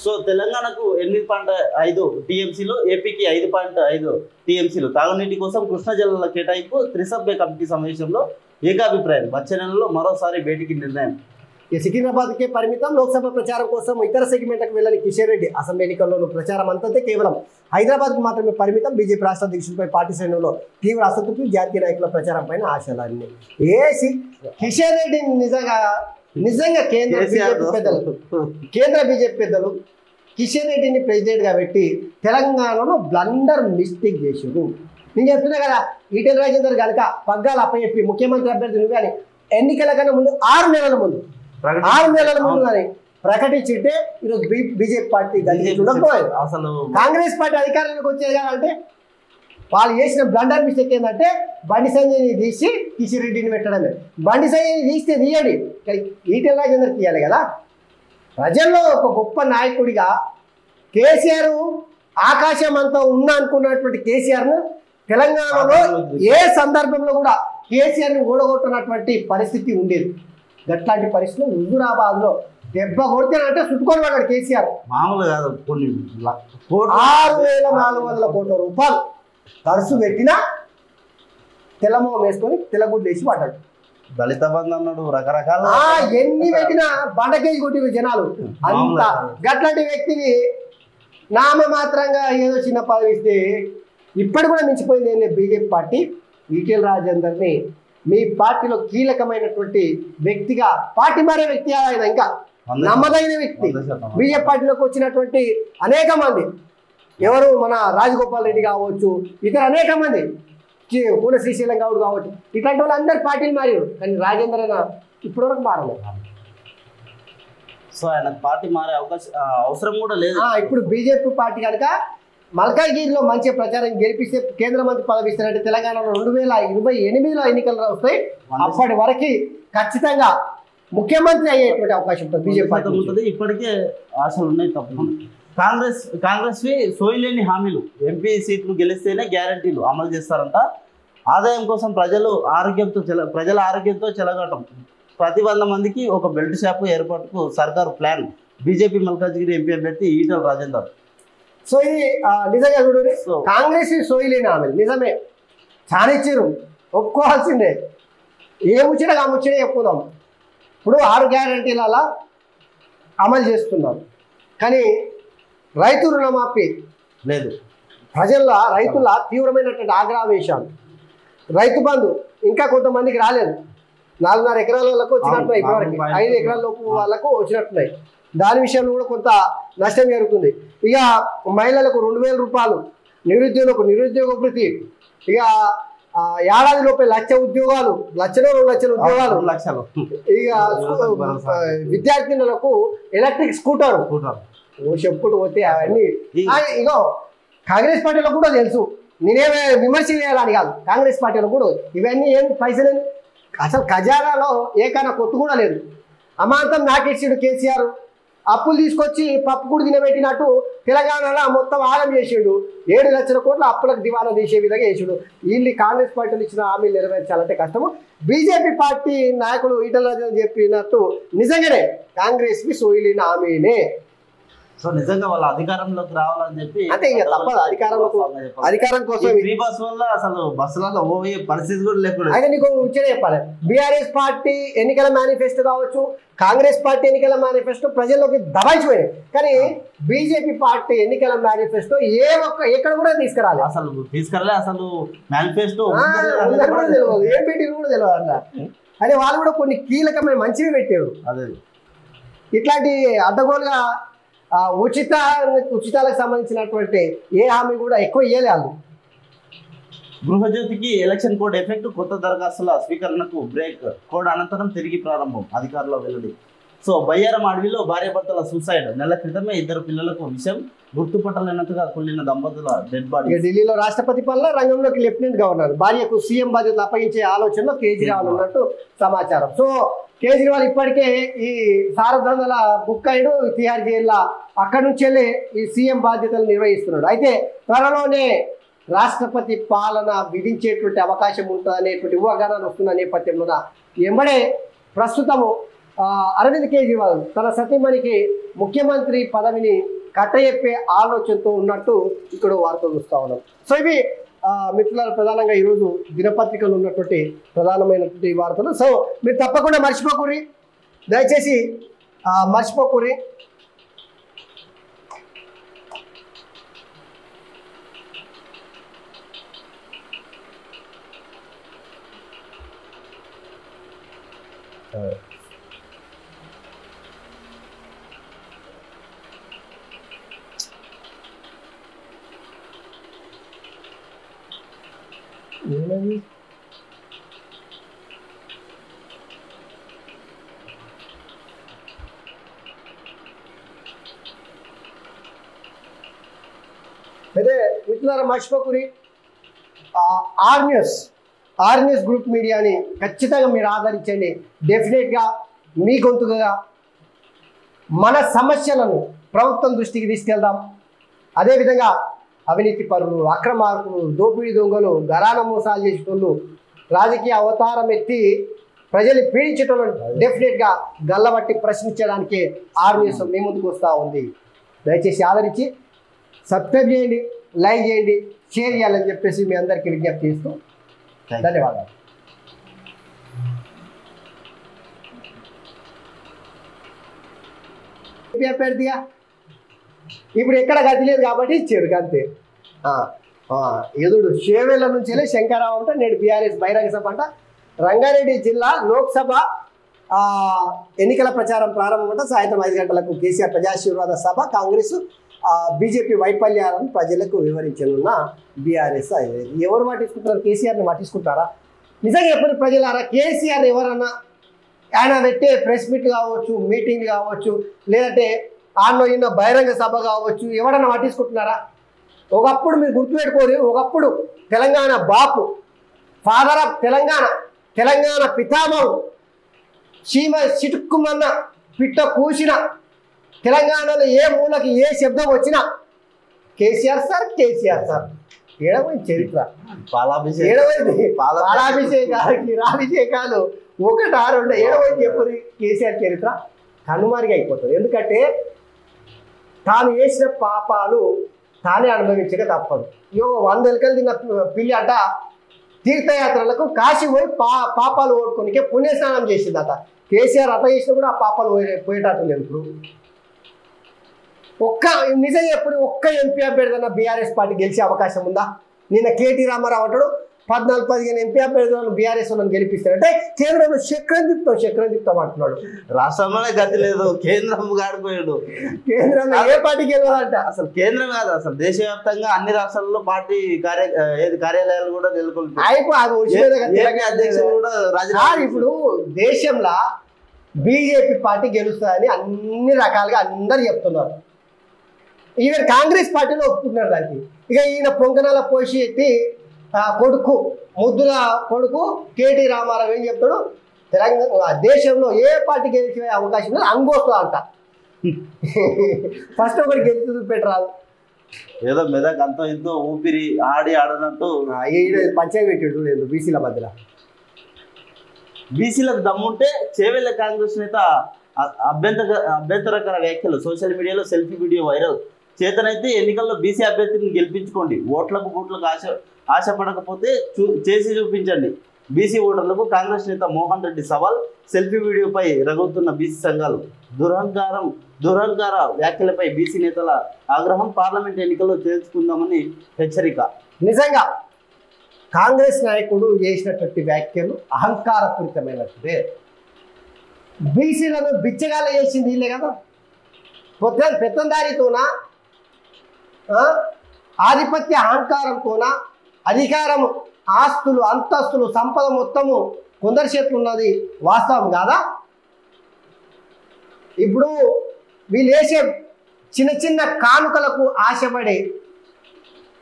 సో తెలంగాణకు 8.5 టీఎంసీలు, ఏపీకి 5.5 టీఎంసీలు తాగునీటి కోసం కృష్ణా జలాల కేటాయింపు త్రిసభ్య కమిటీ సమావేశంలో ఏకాభిప్రాయం. వచ్చే నెలలో మరోసారి భేటీకి నిర్ణయం. సికింద్రాబాద్కే పరిమితం. లోక్సభ ప్రచారం కోసం ఇతర సెగ్మెంట్లకు వెళ్ళని కిషన్ రెడ్డి అసెంబ్లీ ఎన్నికల్లోనూ ప్రచారం అంతంతే కేవలం హైదరాబాద్కు మాత్రమే పరిమితం. బీజేపీ రాష్ట్ర అధ్యక్షుడిపై పార్టీ శ్రేణుల్లో తీవ్ర అసంతృప్తి. జాతీయ నాయకుల ప్రచారం పైన ఆశలన్నీ. కిషన్ రెడ్డి నిజంగా కేంద్ర బీజేపీ పెద్దలు కిషన్ రెడ్డిని ప్రెసిడెంట్గా పెట్టి తెలంగాణలో బ్లండర్ మిస్టేక్ చేసారు. నేను చెప్తున్నా కదా, ఈటెల రాజేందర్ కనుక పగ్గాలు అప్పచెప్పి ముఖ్యమంత్రి అభ్యర్థి నువ్వు కానీ ఎన్నికల కన్నా ముందు 6 నెలల ముందు కానీ ప్రకటించింటే ఈరోజు బీజేపీ పార్టీ చూడకపోయేది. అసలు కాంగ్రెస్ పార్టీ అధికారంలోకి వచ్చేది కాదంటే వాళ్ళు చేసిన బ్లండర్ మిస్టేక్ ఏంటంటే బండి సంజయ్ని తీసి కిషన్ రెడ్డిని పెట్టడమే. బండి సంజయ్ని తీస్తే తీయండి, ఈటెల రాజేందర్ తీయాలి కదా. ప్రజల్లో ఒక గొప్ప నాయకుడిగా కేసీఆర్ ఆకాశం అంతా ఉన్నా అనుకున్నటువంటి కేసీఆర్ను తెలంగాణలో ఏ సందర్భంలో కూడా కేసీఆర్ని ఓడగొట్టినటువంటి పరిస్థితి ఉండేది. అట్లాంటి పరిస్థితులు హుజూరాబాద్లో దెబ్బ కొడితేనంటే చుట్టుకొని పడ్డాడు కేసీఆర్. మామూలు కాదు, కొన్ని 6,400 కోట్ల రూపాయలు ఖర్చు పెట్టినా తెల్లమోహం వేసుకొని తెల్లగుడ్లు వేసి పడ్డాడు. దళిత బంధు అన్నాడు, రకరకాల ఎన్ని పెట్టినా బండకేసి కొట్టిరు జనాలు. అంత గట్లాంటి వ్యక్తిని నామమాత్రంగా ఏదో చిన్న పదవి ఇస్తే ఇప్పటి కూడా మించిపోయింది ఏంటంటే బీజేపీ పార్టీ ఈటెల రాజేందర్ని మీ పార్టీలో కీలకమైనటువంటి వ్యక్తిగా, పార్టీ మారే వ్యక్తి ఆయన, ఇంకా నమ్మదగిన వ్యక్తి. బీజేపీ పార్టీలోకి వచ్చినటువంటి అనేక మంది, ఎవరు మన రాజగోపాల్ రెడ్డి కావచ్చు, ఇతర అనేక మంది, పూల శ్రీశైలం గౌడ్ కావచ్చు, ఇట్లాంటి వాళ్ళు అందరు పార్టీలు మారారు. కానీ రాజేందర్ అయినా ఇప్పటివరకు మారలేదు. సో ఆయన పార్టీ మారే అవసరం కూడా లేదు. ఇప్పుడు బీజేపీ పార్టీ కనుక మల్కాజ్గిరిలో మంచి ప్రచారం గెలిపిస్తే కేంద్ర మంత్రి పదవి ఇస్తారంటే తెలంగాణలో 2028లో ఎన్నికలు వస్తాయి. అప్పటి వరకు ఖచ్చితంగా ముఖ్యమంత్రి అయ్యేటువంటి అవకాశం ఉంటుంది బీజేపీ పార్టీ ఉంటుంది. ఇప్పటికే ఆశలు ఉన్నాయి తప్పకుండా. కాంగ్రెస్ సోయలేని హామీలు, ఎంపీ సీట్లు గెలిస్తేనే గ్యారంటీలు అమలు చేస్తారంట. ఆదాయం కోసం ప్రజల ఆరోగ్యంతో చెలగటం. ప్రతి 100 మందికి ఒక బెల్ట్ షాపు ఏర్పాటుకు సర్కారు ప్లాన్. బీజేపీ మల్కాజ్గిరి ఎంపీ అభ్యర్థి ఈటెల రాజేందర్. సో ఇది నిజంగా చూడండి, కాంగ్రెస్ సోయలేని హామీలు నిజమే, చాలా ఇచ్చారు, ఒప్పుకోవాల్సిందే. ఏ ముచ్చటగా ఆ ముచ్చటే చెప్పుకుందాం. ఇప్పుడు 6 గ్యారంటీలు అలా అమలు చేస్తున్నారు, కానీ రైతు రుణమాఫీ లేదు. రైతుల తీవ్రమైనటువంటి ఆగ్రహవేశాలు. రైతు బంధు ఇంకా కొంతమందికి రాలేదు. 4.5 ఎకరాల వాళ్ళకు వచ్చినట్టున్నాయి, ఇప్పటివరకు 5 ఎకరాల లోపు వాళ్ళకు వచ్చినట్టున్నాయి. దాని విషయంలో కూడా కొంత నష్టం జరుగుతుంది. ఇక మహిళలకు 2,000 రూపాయలు, నిరుద్యోగులకు నిరుద్యోగ వృత్తి, ఇక ఏడాది లోపే 1,00,000 ఉద్యోగాలు, 1,00,000 2 లక్షలు ఉద్యోగాలు. ఇక విద్యార్థినులకు ఎలక్ట్రిక్ స్కూటర్ చెప్పుడు పోతే అవన్నీ. ఇగో కాంగ్రెస్ పార్టీలో కూడా తెలుసు, నేనేమే విమర్శ చేయాలని కాదు, కాంగ్రెస్ పార్టీలో కూడా ఇవన్నీ ఏం పైసలు అసలు ఖజానాలో ఏకైనా కొట్టు కూడా లేదు. అమాంతం నాకేసాడు కేసీఆర్. అప్పులు తీసుకొచ్చి పప్పు కూడా తినబెట్టినట్టు తెలంగాణలో మొత్తం ఆగం చేసాడు. 7 లక్షల కోట్ల అప్పులకు దివాలా తీసే విధంగా వేసాడు. వీళ్ళు కాంగ్రెస్ పార్టీలు ఇచ్చిన హామీలు నెరవేర్చాలంటే కష్టము. బీజేపీ పార్టీ నాయకులు ఈటెల రాజేందర్ చెప్పినట్టు నిజంగానే కాంగ్రెస్కి సోయలేని హామీనే. సో నిజంగా వాళ్ళ అధికారంలోకి రావాలని చెప్పి అంటే ఇక తప్పదు, అధికారం కోసం ఫ్రీ బస్ వల్ల అసలు బస్సులలో పోయే పరిస్థితి కూడా లేకుండా. అయితే నీకు ముచ్చట చెప్పాలి, బీఆర్ఎస్ పార్టీ ఎన్నికల మేనిఫెస్టో కావచ్చు, కాంగ్రెస్ పార్టీ ఎన్నికల మేనిఫెస్టో ప్రజల్లోకి దబాయించిపోయాయి. కానీ బీజేపీ పార్టీ ఎన్నికల మేనిఫెస్టో ఎక్కడ కూడా తీసుకురాలి, అసలు మేనిఫెస్టో తెలియదు, ఏం పెట్టిన కూడా తెలియదు అన్న. అదే వాళ్ళు కూడా కొన్ని కీలకమైన మంచివి పెట్టారు. అదే ఇట్లాంటి అడ్డగోలుగా ఉచితాలకు సంబంధించినటువంటి ఏ హామీ కూడా ఎక్కువ ఇవ్వలేదు. గృహజ్యోతికి ఎలక్షన్ కోడ్ ఎఫెక్ట్, కొత్త దరఖాస్తుల స్వీకరణకు బ్రేక్, కోడ్ అనంతరం తిరిగి ప్రారంభం, అధికారుల వెల్లడి. సో బయ్యారం అడవిలో భార్యాభర్తల సూసైడ్, నెల క్రితమే 2 పిల్లలకు విషయం, గుర్తుపట్టలేనట్టుగా కూలిన దంపతుల డెడ్ బాడీ. ఢిల్లీలో రాష్ట్రపతి పాలన, రంగంలోకి లెఫ్టినెంట్ గవర్నర్, భార్యకు సీఎం బాధ్యతలు అప్పగించే ఆలోచనలో కేజ్రీవాల్ ఉన్నట్టు సమాచారం. సో కేజ్రీవాల్ ఇప్పటికే ఈ సారదండల బుక్ అయ్యాడు తిహార్ జైల్లో, అక్కడి నుంచి వెళ్ళి ఈ సీఎం బాధ్యతలు నిర్వహిస్తున్నాడు. అయితే త్వరలోనే రాష్ట్రపతి పాలన విధించేటువంటి అవకాశం ఉంటుంది అనేటువంటి ఊహాగానాలు వస్తున్న నేపథ్యంలో ఎంబడే ప్రస్తుతము అరవింద్ కేజ్రీవాల్ తన సతీమణికి ముఖ్యమంత్రి పదవిని కట్టయెప్పే ఆలోచనతో ఉన్నట్టు ఇక్కడ వార్తలు చూస్తూ ఉన్నాం. సో ఇవి మిత్రుల ప్రధానంగా ఈరోజు దినపత్రికలు ఉన్నటువంటి ప్రధానమైనటువంటి వార్తలు. సో మీరు తప్పకుండా మర్చిపోకూరి, దయచేసి మర్చిపోకూరి. ఏమది అయితే మిత్రులారా మర్చిపోకూరి, ఆర్ న్యూస్ గ్రూప్ మీడియాని ఖచ్చితంగా మీరు ఆదరించండి. డెఫినెట్గా మీ గొంతుగా మన సమస్యలను ప్రభుత్వం దృష్టికి తీసుకెళ్దాం. అదేవిధంగా అవినీతి పరులు, అక్రమార్కులు, దోపిడీ దొంగలు, గరాన మోసాలు చేసేటోళ్ళు, రాజకీయ అవతారం ఎత్తి ప్రజల్ని పీడించేటోళ్ళు డెఫినెట్గా గల్లబట్టి ప్రశ్నించడానికి ఆర్ న్యూస్ మీ ముందుకు వస్తూ ఉంది. దయచేసి ఆదరించి సబ్స్క్రైబ్ చేయండి, లైక్ చేయండి, షేర్ చేయాలని చెప్పేసి మీ అందరికీ విజ్ఞప్తి చేస్తూ ధన్యవాదాలు. పెడతీయా ఇప్పుడు ఎక్కడ గతి లేదు కాబట్టి ఇచ్చారు అంతే. ఎదుడు షేవేళ్ల నుంచి వెళ్ళి శంకరరావు అంట నేడు బీఆర్ఎస్ బహిరంగ సభ అంట. రంగారెడ్డి జిల్లా లోక్సభ ఎన్నికల ప్రచారం ప్రారంభం అంట. సాయంత్రం 5 గంటలకు కేసీఆర్ ప్రజాశీర్వాద సభ. కాంగ్రెస్ బీజేపీ వైఫల్యాలను ప్రజలకు వివరించనున్న బీఆర్ఎస్. ఎవరు పట్టించుకుంటారు? కేసీఆర్ని పట్టించుకుంటారా? నిజంగా ఎప్పుడు ప్రజలారా కేసీఆర్ ఎవరన్నా ఆయన పెట్టే ప్రెస్ మీట్ కావచ్చు, మీటింగ్ కావచ్చు, లేదంటే ఆన్నో ఇన్నో బహిరంగ సభ కావచ్చు, ఎవరన్నా పట్టించుకుంటున్నారా? ఒకప్పుడు మీరు గుర్తుపెట్టుకోరు, ఒకప్పుడు తెలంగాణ బాపు, ఫాదర్ ఆఫ్ తెలంగాణ పితామహు, చీమ చిటుక్కుమన్న పిట్ట కూసిన తెలంగాణలో ఏ మూలకి ఏ శబ్దం వచ్చినా కేసీఆర్ సార్ ఏడవైంది చరిత్ర. ఏడవైంది పాలాభిషేకాలు 1, 6 ఏడవైంది ఎప్పుడు కేసీఆర్ చరిత్ర కనుమరుగా అయిపోతుంది. ఎందుకంటే తాను చేసిన పాపాలు తానే అనుభవించక తప్పదు. 100 ఎలుకలు తిన్న పిల్లి అట తీర్థయాత్రలకు కాశీ పోయి పాపాలు ఓడుకోనికే పుణ్యస్నానం చేసిందట. కేసీఆర్ అట్లా చేసినా కూడా ఆ పాపాలు పోయేటట్టు లేదు. ఇప్పుడు నిజంగా ఎప్పుడు ఒక్క ఎంపీ అభ్యర్థి బీఆర్ఎస్ పార్టీ గెలిచే అవకాశం ఉందా? నిన్న కేటీ రామారావు అంటాడు 14-15 ఎంపీ అభ్యర్థులను బీఆర్ఎస్ వాళ్ళని గెలిపిస్తారంటే కేంద్రంలో చక్రం తిప్పుతాం అంటున్నాడు. రాష్ట్రంలోనే గతి లేదు, కేంద్రం గాడిపోయాడు. కేంద్రంలో ఏ పార్టీ గెలవాలంట? అసలు కేంద్రం కాదు, అసలు దేశవ్యాప్తంగా అన్ని రాష్ట్రాల్లో పార్టీ కార్యాలయాలు కూడా నెలకొల్పారు. ఇప్పుడు దేశంలో బీజేపీ పార్టీ గెలుస్తుందని అన్ని రకాలుగా అందరు చెప్తున్నారు. ఈవెన్ కాంగ్రెస్ పార్టీలో ఒప్పుకుంటున్నారు దానికి. ఇక ఈయన పొంగనాల పోసి ఎత్తి ముద్దుల కొడుకు కేటీ రామారావు ఏం చెప్తాడు? తెలంగాణ దేశంలో ఏ పార్టీ గెలిచే అవకాశం లేదు, అంగోస్తా అంట. ఫస్ట్ ఒకటి గెలిచి చూపెట్టరాదు. ఏదో మెదక్ అంతో ఎంతో ఊపిరి ఆడినట్టు పంచాయతీ పెట్టాడు లేదు బీసీల మధ్యలో. బీసీలకు దమ్ముంటే చేవెళ్ళ కాంగ్రెస్ నేత అభ్యంతరకర వ్యాఖ్యలు, సోషల్ మీడియాలో సెల్ఫీ వీడియో వైరల్. చేతనైతే ఎన్నికల్లో బీసీ అభ్యర్థిని గెలిపించుకోండి, ఓట్లకు ఆశపడకపోతే చేసి చూపించండి. బీసీ ఓటర్లకు కాంగ్రెస్ నేత మోహన్ రెడ్డి సవాల్. సెల్ఫీ వీడియోపై రగులుతున్న బీసీ సంఘాలు. దురహంకార వ్యాఖ్యలపై బీసీ నేతల ఆగ్రహం. పార్లమెంట్ ఎన్నికల్లో చేర్చుకుందామని హెచ్చరిక. నిజంగా కాంగ్రెస్ నాయకుడు చేసినటువంటి వ్యాఖ్యలు అహంకారపూరితమైనట్టు. బీసీలను బిచ్చగాళ్ళ చేసింది వీళ్ళే కదా. పెత్తందారితోన ఆధిపత్య అహంకారంతోన అధికారం ఆస్తులు అంతస్తులు సంపద మొత్తము కొందరి చేతులు ఉన్నది వాస్తవం కాదా? ఇప్పుడు వీళ్ళు వేసే చిన్న చిన్న కానుకలకు ఆశపడి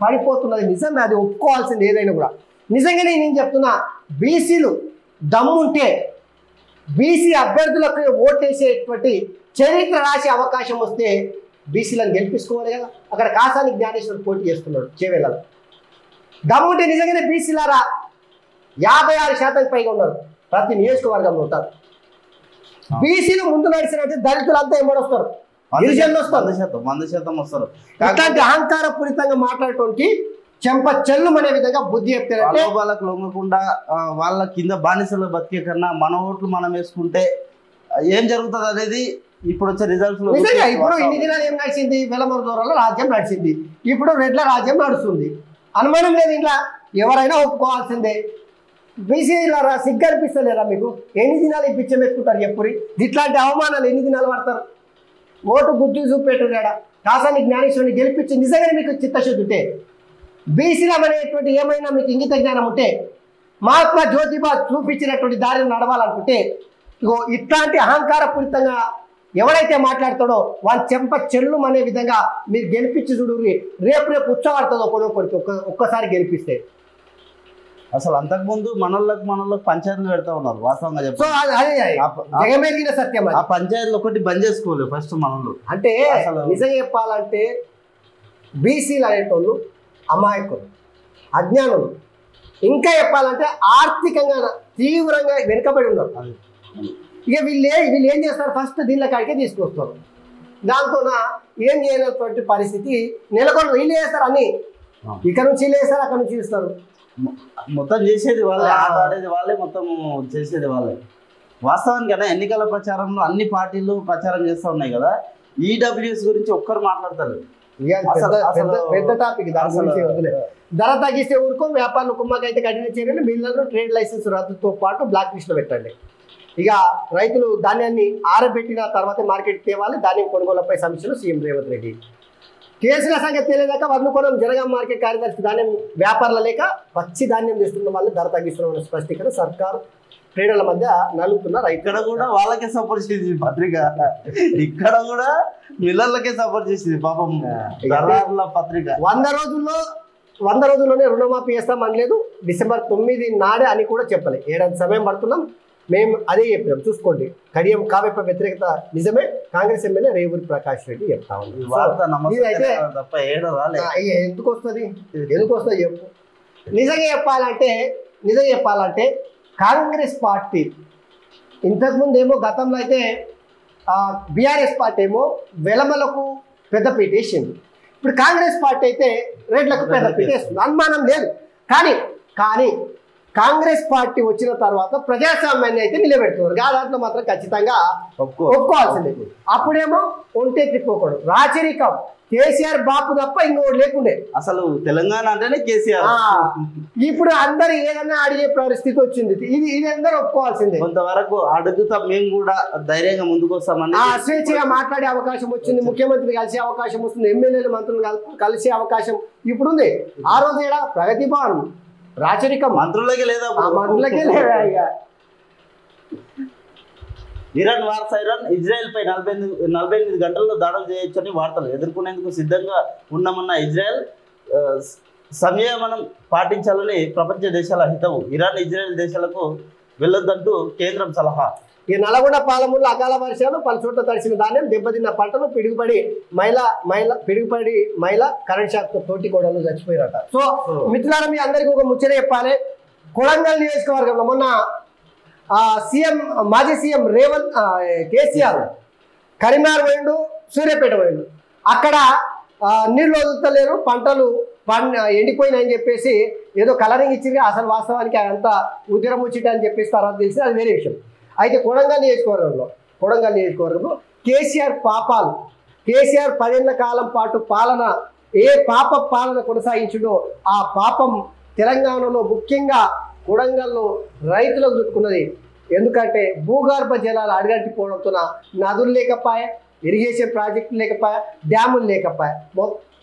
పడిపోతున్నది నిజమే, అది ఒప్పుకోవాల్సింది ఏదైనా కూడా. నిజంగానే నేను చెప్తున్నా, బీసీలు దమ్ముంటే బీసీ అభ్యర్థులకు ఓటేసేటువంటి చరిత్ర రాసే అవకాశం వస్తే బీసీలను గెలిపించుకోవాలి కదా. అక్కడ కాసాని జ్ఞానేశ్వర్ పోటీ చేస్తున్నాడు చేవేళ్ళలో. దమ్ముంటే నిజంగానే బీసీలారా 56% పైగా ఉన్నారు, ప్రతి నియోజకవర్గంలో ఉంటారు. బీసీలు ముందు నడిచినట్టు దళితులు అంతా ఏమొస్తారు, గిరిజనులు వస్తారు, 100% వస్తారు. ఇట్లాంటి అహంకారపూరితంగా మాట్లాడటానికి చెంప చెల్లు అనే విధంగా బుద్ధి చెప్తారంటే వాళ్ళకు లొంగకుండా వాళ్ళ కింద బానిసలు బతికే కన్నా మన ఓట్లు మనం వేసుకుంటే ఏం జరుగుతుంది అనేది ఇప్పుడు వచ్చే రిజల్ట్స్. నిజంగా ఇప్పుడు ఇన్ని దినాలు ఏం నడిచింది, వెలమర దూరంలో రాజ్యం నడిచింది, ఇప్పుడు రెడ్ల రాజ్యం నడుస్తుంది. అనుమానం లేదు, ఇంట్లో ఎవరైనా ఒప్పుకోవాల్సిందే. బీసీలారా సిగ్గు అనిపిస్తలేరా మీకు? ఎన్ని దినాలు ఈ పిచ్చం ఎత్తుకుంటారు చెప్పురి? ఇట్లాంటి అవమానాలు ఎన్ని దినాలు పడతారు? ఓటు గుర్తు చూపెట్టుడా కాసాని జ్ఞానేశ్వరుని గెలిపించి నిజంగానే మీకు చిత్తశుద్ధి ఉంటే, బీసీలం అనేటువంటి ఏమైనా మీకు ఇంగిత జ్ఞానం ఉంటే, మహాత్మా జ్యోతిబా చూపించినటువంటి దారిని నడవాలనుకుంటే, ఇగో ఇట్లాంటి అహంకారపూరితంగా ఎవరైతే మాట్లాడతాడో వాళ్ళ చెంప చెల్లు అనే విధంగా మీరు గెలిపించి చూడు. రేపు ఉత్సవాడుతుందో కొడుకు ఒక్కసారి గెలిపిస్తే. అసలు అంతకుముందు మనోళ్ళకి పంచాయతీలు పెడతా ఉన్నారు వాస్తవంగా జగమెరిగిన సత్యం. ఆ పంచాయతీలు ఒకటి బంద్ చేసుకోలేదు ఫస్ట్ మనోళ్ళు. అంటే నిజంగా చెప్పాలంటే బీసీలు అనేటోళ్ళు అమాయకులు, అజ్ఞానులు, ఇంకా చెప్పాలంటే ఆర్థికంగా తీవ్రంగా వెనుకబడి ఉన్నారు. ఇక వీళ్ళు ఏం చేస్తారు, ఫస్ట్ దీనిలో కాడికే తీసుకొస్తారు. దాంతో ఏం చేయనటువంటి పరిస్థితి నెలకొని వీళ్ళు చేస్తారు. అన్ని ఇక్కడ నుంచి వీళ్ళు వేస్తారు, అక్కడ నుంచి ఇస్తారు. మొత్తం చేసేది వాళ్ళే, ఆడేది వాళ్ళే, మొత్తం చేసేది వాళ్ళే. వాస్తవానికైనా ఎన్నికల ప్రచారంలో అన్ని పార్టీలు ప్రచారం చేస్తూ ఉన్నాయి కదా. ఈడబ్ల్యూఎస్ గురించి ఒక్కరు మాట్లాడతారు, పెద్ద టాపిక్. ధర తగ్గిస్తే ఊరుకో, వ్యాపారులు కుమ్మకైతే కఠిన చర్యలు, మిల్లర్లు ట్రేడ్ లైసెన్స్ రద్దుతో పాటు బ్లాక్ లిస్ట్ లో పెట్టండి. ఇక రైతులు ధాన్యాన్ని ఆరబెట్టిన తర్వాత మార్కెట్ తేవాలి, ధాన్యం కొనుగోలుపై సమీక్షలు సీఎం రేవంత్ రెడ్డి. కేసుల సంగతి తెలియదాకా వదులుకోవడం జనగాం మార్కెట్ కార్యదర్శి ధాన్యం వ్యాపారుల లేక పచ్చి ధాన్యం తెస్తున్న వాళ్ళు ధర తగ్గిస్తున్న స్పష్టీకరణ. సర్కారు ట్రేడర్ల మధ్య నలుగుతున్నారు. ఇక్కడ కూడా వాళ్ళకే సపోర్ట్ చేసింది పత్రిక, ఇక్కడ కూడా మిల్లర్లకే సపోర్ట్ చేసింది పాపం దళారుల పత్రిక. 100 రోజుల్లోనే రుణమాఫీ చేస్తామని లేదు, డిసెంబర్ 9 నాడే అని కూడా చెప్పలే. ఏడాది సమయం పడుతున్నాం, మేము అదే చెప్పినాం. చూసుకోండి, కడియం కావ్యపై వ్యతిరేకత నిజమే, కాంగ్రెస్ ఎమ్మెల్యే రేవూరి ప్రకాష్ రెడ్డి చెప్తా ఉంది. ఎందుకు వస్తుంది చెప్పు. నిజంగా చెప్పాలంటే కాంగ్రెస్ పార్టీ ఇంతకుముందు ఏమో గతంలో అయితే బీఆర్ఎస్ పార్టీ ఏమో వెలమలకు పెద్దపీట వేసింది. ఇప్పుడు కాంగ్రెస్ పార్టీ అయితే రెడ్లకు పెద్దపీట వేస్తుంది, అనుమానం లేదు. కానీ కాంగ్రెస్ పార్టీ వచ్చిన తర్వాత ప్రజాస్వామ్యాన్ని అయితే నిలబెడుతున్నారు. దాంట్లో మాత్రం ఖచ్చితంగా ఒప్పుకోవాల్సిందే. అప్పుడేమో ఒంటే తిప్పుకోకూడదు, రాచరికం, కేసీఆర్ బాపు తప్ప ఇంకోటి లేకుండే. అసలు తెలంగాణ అంటేనే కేసీఆర్. ఇప్పుడు అందరు ఏదన్నా అడిగే పరిస్థితి వచ్చింది. ఇది అందరూ ఒప్పుకోవాల్సిందే. కొంతవరకు అడుగుతాం, మేము కూడా ధైర్యంగా ముందుకు వస్తామని స్వేచ్ఛగా మాట్లాడే అవకాశం వచ్చింది, ముఖ్యమంత్రిని కలిసే అవకాశం వస్తుంది, ఎమ్మెల్యేలు మంత్రులు కలిసే అవకాశం ఇప్పుడు ఉంది. ఆ రోజు ఏడా ప్రగతి భవన్ రాచరికం మంత్రులకే లేదా, మంత్రులకే లేదా. ఇక ఇరాన్ ఇజ్రాయెల్ పై 48 గంటల్లో దాడులు చేయొచ్చని వార్తలు ఎదుర్కొనేందుకు సిద్ధంగా ఉన్నామన్న ఇజ్రాయెల్ సంయమనం పాటించాలని ప్రపంచ దేశాల హితవు. ఇజ్రాయెల్ దేశాలకు వెళ్ళొద్దంటూ కేంద్రం సలహా. ఈ నల్గొండ పాలమూరులో అకాల వర్షాలు, పలు చోట్ల తడిసిన ధాన్యం, దెబ్బతిన్న పంటలు, పిడుగుపడి మహిళ కరెంట్ షాక్ తో తోటి కోడలు చచ్చిపోయారట. సో మిత్రులారా, మీ అందరికీ ఒక ముచ్చట చెప్పాలి. కొడంగల్ నియోజకవర్గంలో మొన్న మాజీ సీఎం కేసీఆర్ కరీంనగర్ పోయిండు, సూర్యాపేట పోయిండు. అక్కడ నీళ్ళు వదులుతలేరు, పంటలు ఎండిపోయినాయని చెప్పేసి ఏదో కలరింగ్ ఇచ్చింది. అసలు వాస్తవానికి అదంతా ఉద్యమం ముచ్చిట అని చెప్పేసి తర్వాత తెలిసి అది వేరే విషయం. అయితే కొడంగల్ నియోజకవర్గంలో కేసీఆర్ 10 ఏళ్ల కాలం పాటు ఏ పాలన కొనసాగించుడో ఆ పాపం తెలంగాణలో ముఖ్యంగా కొడంగల్లో రైతులకు చుట్టుకున్నది. ఎందుకంటే భూగర్భ జలాలు అడగట్టిపోవడంతో నదులు లేకపోయా, ఇరిగేషన్ ప్రాజెక్టులు లేకపోయా, డ్యాములు లేకపోయా,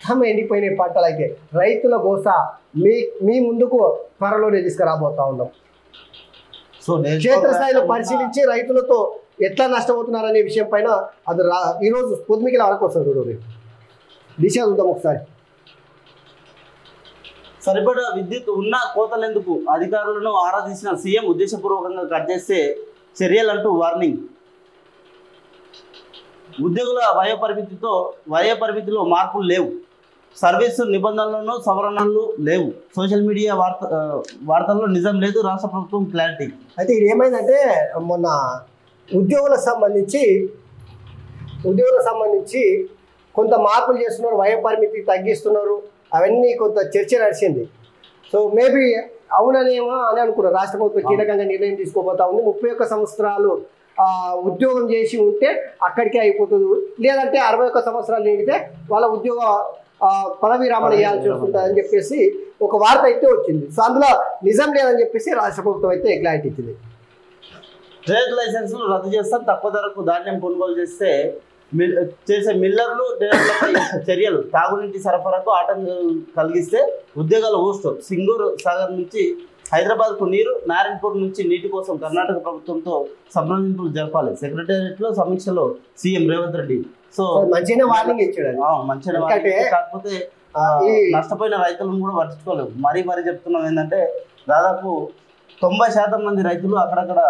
మొత్తం ఎండిపోయిన పంటలు అయితే రైతుల గోస మీ ముందుకు త్వరలోనే తీసుకురాబోతా ఉన్నాం. సో క్షేత్రస్థాయిలో పరిశీలించి రైతులతో ఎట్లా నష్టపోతున్నారనే విషయం పైన అది ఈరోజు పొద్దుమికి వరకు వస్తుంది చూడండి. దిశ చూద్దాం ఒకసారి. సరిపడా విద్యుత్ ఉన్న కోతలెందుకు అధికారులను ఆరా తీసిన సీఎం ఉద్దేశపూర్వకంగా కట్ చేస్తే చర్యలంటూ వార్నింగ్. ఉద్యోగుల వయోపరిమితిలో మార్పులు లేవు. సర్వీసు నిబంధనలను సవరణలు లేవు. సోషల్ మీడియా వార్తల్లో నిజం లేదు. రాష్ట్ర ప్రభుత్వం క్లారిటీ. అయితే ఇది ఏమైందంటే మొన్న ఉద్యోగులకు సంబంధించి కొంత మార్పులు చేస్తున్నారు, వయోపరిమితి తగ్గిస్తున్నారు, అవన్నీ కొంత చర్చ నడిచింది. సో మేబీ అవుననేమో అని అనుకున్నారు. రాష్ట్ర ప్రభుత్వం కీలకంగా నిర్ణయం తీసుకోబోతా ఉంది. 31 సంవత్సరాలు ఉద్యోగం చేసి ఉంటే అక్కడికే అయిపోతుంది, లేదంటే 61 సంవత్సరాలు నిండితే వాళ్ళ ఉద్యోగ పదవి విరామణ చేయాల్సి వస్తుందని చెప్పేసి ఒక వార్త అయితే వచ్చింది. సో అందులో నిజం లేదని చెప్పేసి రాష్ట్ర ప్రభుత్వం అయితే క్లారిటీ ఇచ్చింది. ట్రేడ్ లైసెన్స్ను రద్దు చేస్తారు. తక్కువ ధరకు ధాన్యం కొనుగోలు చేసే మిల్లర్లు డీలర్లపై చర్యలు. తాగునీటి సరఫరాకు ఆటంకం కలిగిస్తే ఉద్యోగాలు ఊస్తాం. సింగూరు సాగర్ నుంచి హైదరాబాద్కు నీరు, నారాయణపూర్ నుంచి నీటి కోసం కర్ణాటక ప్రభుత్వంతో సంప్రదింపులు జరపాలి. సెక్రటేరియట్లో సమీక్షలో సీఎం రేవంత్ రెడ్డి. సో మంచిగా వార్నింగ్ ఇచ్చాడు. మంచిగా కాకపోతే నష్టపోయిన రైతులను కూడా పట్టించుకోలేవు. మరీ చెప్తున్నాం ఏంటంటే దాదాపు 90% మంది రైతులు అక్కడక్కడ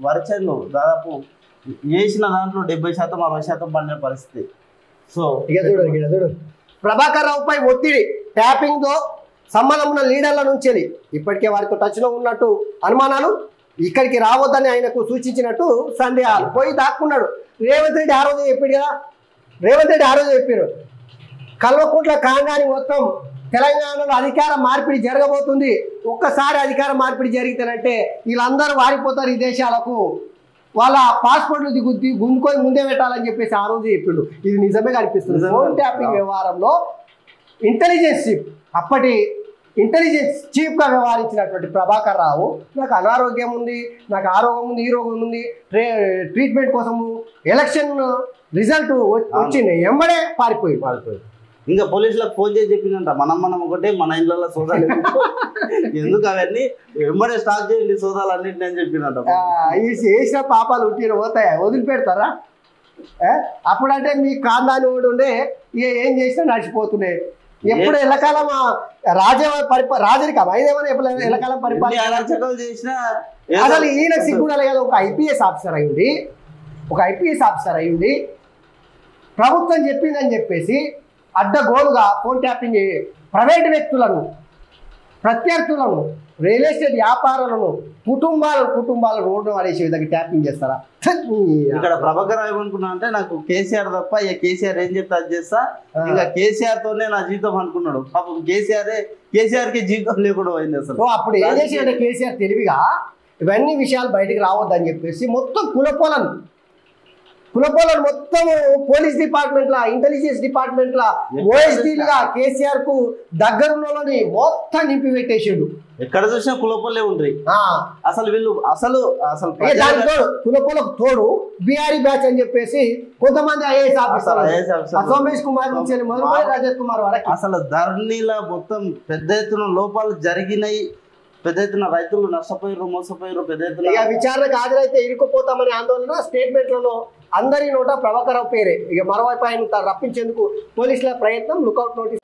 వరి చేనులు దాదాపు వేసిన దాంట్లో 70% 60% పండిన పరిస్థితి. సో ఇక చూడు ప్రభాకర్ రావుపై ఒత్తిడి. ట్యాపింగ్తో సంబంధం ఉన్న లీడర్ల నుంచి ఇప్పటికే వారితో టచ్లో ఉన్నట్టు అనుమానాలు, ఇక్కడికి రావద్దని ఆయనకు సూచించినట్టు సందేహాలు. పోయి దాక్కున్నాడు. రేవంత్ రెడ్డి ఆ రోజు చెప్పారు కల్వకుంట్ల కాంగాని మొత్తం తెలంగాణలో అధికార మార్పిడి జరగబోతుంది. ఒక్కసారి అధికార మార్పిడి జరిగితేనంటే వీళ్ళందరూ వారిపోతారు ఈ దేశాలకు, వాళ్ళ పాస్పోర్ట్లు గుంజుకొని ముందే పెట్టాలని చెప్పేసి ఆ రోజు చెప్పిండు. ఇది నిజమే కనిపిస్తుంది. ఫోన్ ట్యాపింగ్ వ్యవహారంలో అప్పటి ఇంటెలిజెన్స్ చీఫ్గా వ్యవహరించినటువంటి ప్రభాకర్ రావు నాకు అనారోగ్యం ఉంది, నాకు ఆరోగ్యం ఉంది, ఈ రోగం ఉంది, ట్రీట్మెంట్ కోసము ఎలక్షన్ రిజల్ట్ వచ్చింది ఎంబడే పారిపోయి ఇంకా పోలీసులకు ఫోన్ చేసి చెప్పిందంట మనం ఒకటే మన ఇళ్ళల్లో సోదాలు ఎందుకు అవన్నీ ఎంబడే స్టార్ట్ చేయండి సోదాలు అన్నింటినీ అని చెప్పిందంట. వేసిన పాపాలు ఉట్టిన పోతాయా, వదిలిపెడతారా? అప్పుడంటే మీ కాందాని ఓడి ఉండే ఏం చేసినా నడిచిపోతున్నాయి. ఎప్పుడు ఎల్లకాలం రాజరికం ఐదేమన్నా ఎప్పుడు ఎల్లకాలం పరిపాలన చేసినా అసలు ఈయన సిగ్గుడాలి కదా. ఒక ఐపీఎస్ ఆఫీసర్ అయ్యింది ప్రభుత్వం చెప్పిందని చెప్పేసి అడ్డగోలుగా ఫోన్ ట్యాపింగ్ ప్రైవేట్ వ్యక్తులను, ప్రత్యర్థులను, రియల్ ఎస్టేట్ వ్యాపారులను, కుటుంబాలను రోడ్డు పడేసే విధంగా ట్యాపింగ్ చేస్తారా? ఇక్కడ ప్రభాకర్ రావు ఏమనుకున్నా అంటే నాకు కేసీఆర్ తప్ప ఇక కేసీఆర్ ఏం చెప్తే అది చేస్తా, ఇంకా కేసీఆర్ తోనే నా జీవితం అనుకున్నాడు. పాపం కేసీఆర్ కి జీవితం లేకుండా పోయింది అసలు. అప్పుడు ఏం చేసిందంటే కేసీఆర్ తెలివిగా ఇవన్నీ విషయాలు బయటకు రావద్దని చెప్పేసి మొత్తం కులపోలను మొత్తం పోలీస్ డిపార్ట్మెంట్ల, ఇంటెలిజెన్స్ డిపార్ట్మెంట్ల ఓఎస్డీలుగా కేసీఆర్ కు దగ్గరున్నోళ్ళని మొత్తం నింపి పెట్టేసాడు. ఎక్కడ చూసినా కులపోలే ఉంటాయి. అసలు వీళ్ళు అసలు కులపోలకు తోడు బీఆర్ఈ బ్యాచ్ అని చెప్పేసి కొంతమంది ఐఏఎస్ ఆఫీసర్ సోమేష్ కుమార్ నుంచి మొదలు రజత్ కుమార్ వరకు అసలు ధరణిలా మొత్తం పెద్ద ఎత్తున లోపాలు జరిగినాయి. పెద్ద ఎత్తున రైతులు నష్టపోయారు, మోసపోయారు. పెద్ద ఎత్తున విచారణకు హాజరైతే ఇరుక్కుపోతామనే ఆందోళన స్టేట్మెంట్లలో అందరి నోట ప్రభాకర్ రావు పేరే. ఇక మరోవైపు ఆయన రప్పించేందుకు పోలీసుల ప్రయత్నం. Lookout notice.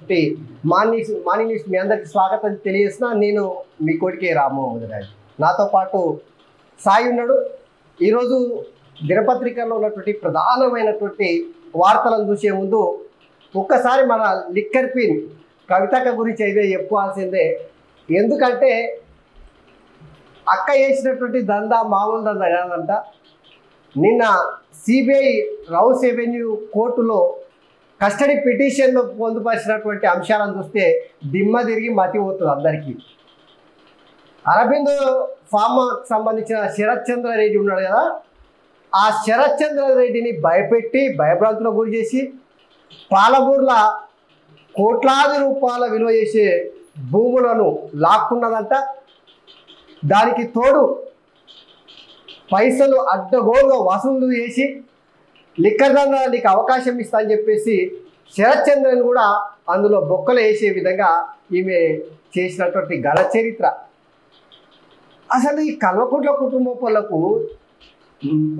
మార్నింగ్ న్యూస్ మీ అందరికి స్వాగతం తెలియజేసిన నేను మీ కోటికే రామ్మోహన్ రాజు. నాతో పాటు సాయి ఉన్నాడు. ఈరోజు దినపత్రికల్లో ఉన్నటువంటి ప్రధానమైనటువంటి వార్తలను చూసే ముందు ఒక్కసారి మన లిక్కర్ క్వీన్ కవితక్క గురించి అయితే చెప్పుకోవాల్సిందే. ఎందుకంటే అక్క చేసినటువంటి దందా మామూలు దందా కాదంట. నిన్న సిబిఐ రౌస్ ఎవెన్యూ కోర్టులో కస్టడీ పిటిషన్లో పొందుపరిచినటువంటి అంశాలను చూస్తే దిమ్మ తిరిగి మతిపోతుంది అందరికీ. అరబిందో ఫార్మాకు సంబంధించిన శరత్ చంద్ర రెడ్డి ఉన్నాడు కదా, ఆ శరత్ చంద్ర రెడ్డిని భయపెట్టి భయభ్రాంతులకు గురి చేసి పాలమూరుల కోట్లాది రూపాయల విలువ చేసే భూములను లాక్కున్నదంట. దానికి తోడు పైసలు అడ్డగోలుగా వసూలు చేసి లిక్కర్ దందా నీకు అవకాశం ఇస్తా అని చెప్పేసి శరత్ చంద్రని కూడా అందులో బొక్కలు వేసే విధంగా ఈమె చేసినటువంటి ఘన చరిత్ర. అసలు ఈ కల్వకుంట్ల కుటుంబం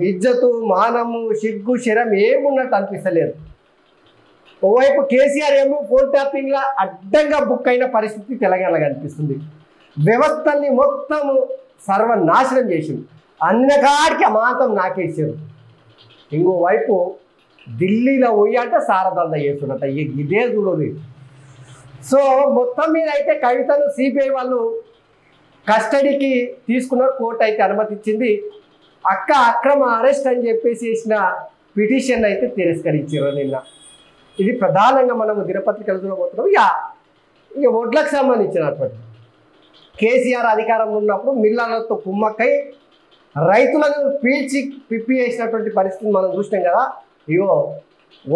ఇజ్జతు మానము సిగ్గు శరం ఏమున్నట్టు అనిపిస్తలేదు. ఓవైపు కేసీఆర్ ఏమో ఫోన్ ట్యాపింగ్లో అడ్డంగా బుక్ అయిన పరిస్థితి తెలంగాణలో కనిపిస్తుంది. వ్యవస్థల్ని మొత్తం సర్వనాశనం చేసింది. అన్న కాడికి అమాంతం నాకేసారు. ఇంకోవైపు ఢిల్లీలో పోయి అంటే సారదంద చేస్తున్నట్ట ఇదే చూడదు. సో మొత్తం మీద అయితే కవితను సిబిఐ వాళ్ళు కస్టడీకి తీసుకున్నారు. కోర్టు అయితే అనుమతి ఇచ్చింది. అక్రమ అరెస్ట్ అని చెప్పేసి చేసిన పిటిషన్ అయితే తిరస్కరించారు నిన్న. ఇది ప్రధానంగా మనము దినపత్రికలు చూడబోతున్నాం. ఇక ఒడ్లకు సంబంధించినటువంటి కేసీఆర్ అధికారంలో ఉన్నప్పుడు మిల్లర్లతో కుమ్మక్కై రైతులను పిప్పి వేసినటువంటి పరిస్థితిని మనం చూసినాం కదా. ఇగో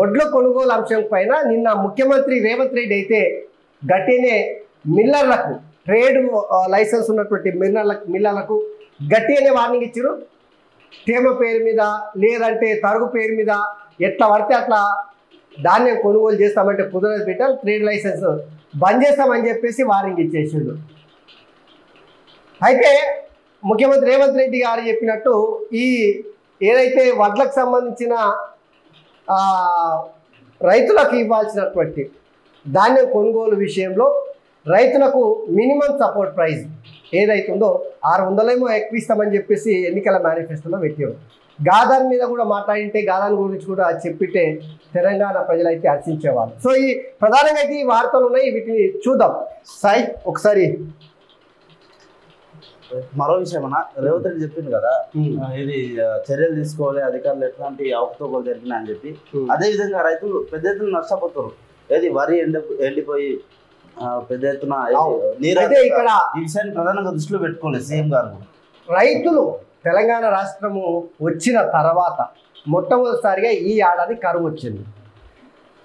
ఒడ్ల కొనుగోలు అంశం పైన నిన్న ముఖ్యమంత్రి రేవంత్ రెడ్డి అయితే గట్టినే మిల్లర్లకు ట్రేడ్ లైసెన్స్ ఉన్నటువంటి మిల్లర్లకు గట్టిగానే వార్నింగ్ ఇచ్చారు. తేమ పేరు మీద లేదంటే తరుగు పేరు మీద ఎట్లా పడితే అట్లా ధాన్యం కొనుగోలు చేస్తామంటే కుదరదు బిడ్డ, ట్రేడ్ లైసెన్స్ బంద్ చేస్తామని చెప్పేసి వార్నింగ్ ఇచ్చేసిండు. అయితే ముఖ్యమంత్రి రేవంత్ రెడ్డి గారు చెప్పినట్టు ఈ ఏదైతే వడ్లకు సంబంధించిన రైతులకు ఇవ్వాల్సినటువంటి ధాన్యం కొనుగోలు విషయంలో రైతులకు మినిమం సపోర్ట్ ప్రైస్ ఏదైతుందో 600 ఎక్కువ ఇస్తామని చెప్పేసి ఎన్నికల మేనిఫెస్టోలో పెట్టారు. గాదాన్ మీద కూడా మాట్లాడింటే గాదాన్ గురించి కూడా చెప్పితే తెలంగాణ ప్రజలైతే హర్షించేవాళ్ళు. సో ఈ ప్రధానంగా అయితే ఈ వార్తలు ఉన్నాయి, వీటిని చూద్దాం. సాయి ఒకసారి మరో విషయం అన్న, రేవంత్ రెడ్డి చెప్పింది కదా ఇది చర్యలు తీసుకోవాలి అధికారులు ఎట్లాంటి అవకతవకలు జరిగినా అని చెప్పి. అదే విధంగా రైతులు పెద్ద ఎత్తున నష్టపోతారు. ఏది వరి ఎండిపోయి పెద్ద ఎత్తున ఇక్కడ ఈ విషయాన్ని ప్రధానంగా దృష్టిలో పెట్టుకోలేదు సీఎం గారు. రైతులు తెలంగాణ రాష్ట్రము వచ్చిన తర్వాత మొట్టమొదటిసారిగా ఈ ఏడాది కరువు వచ్చింది.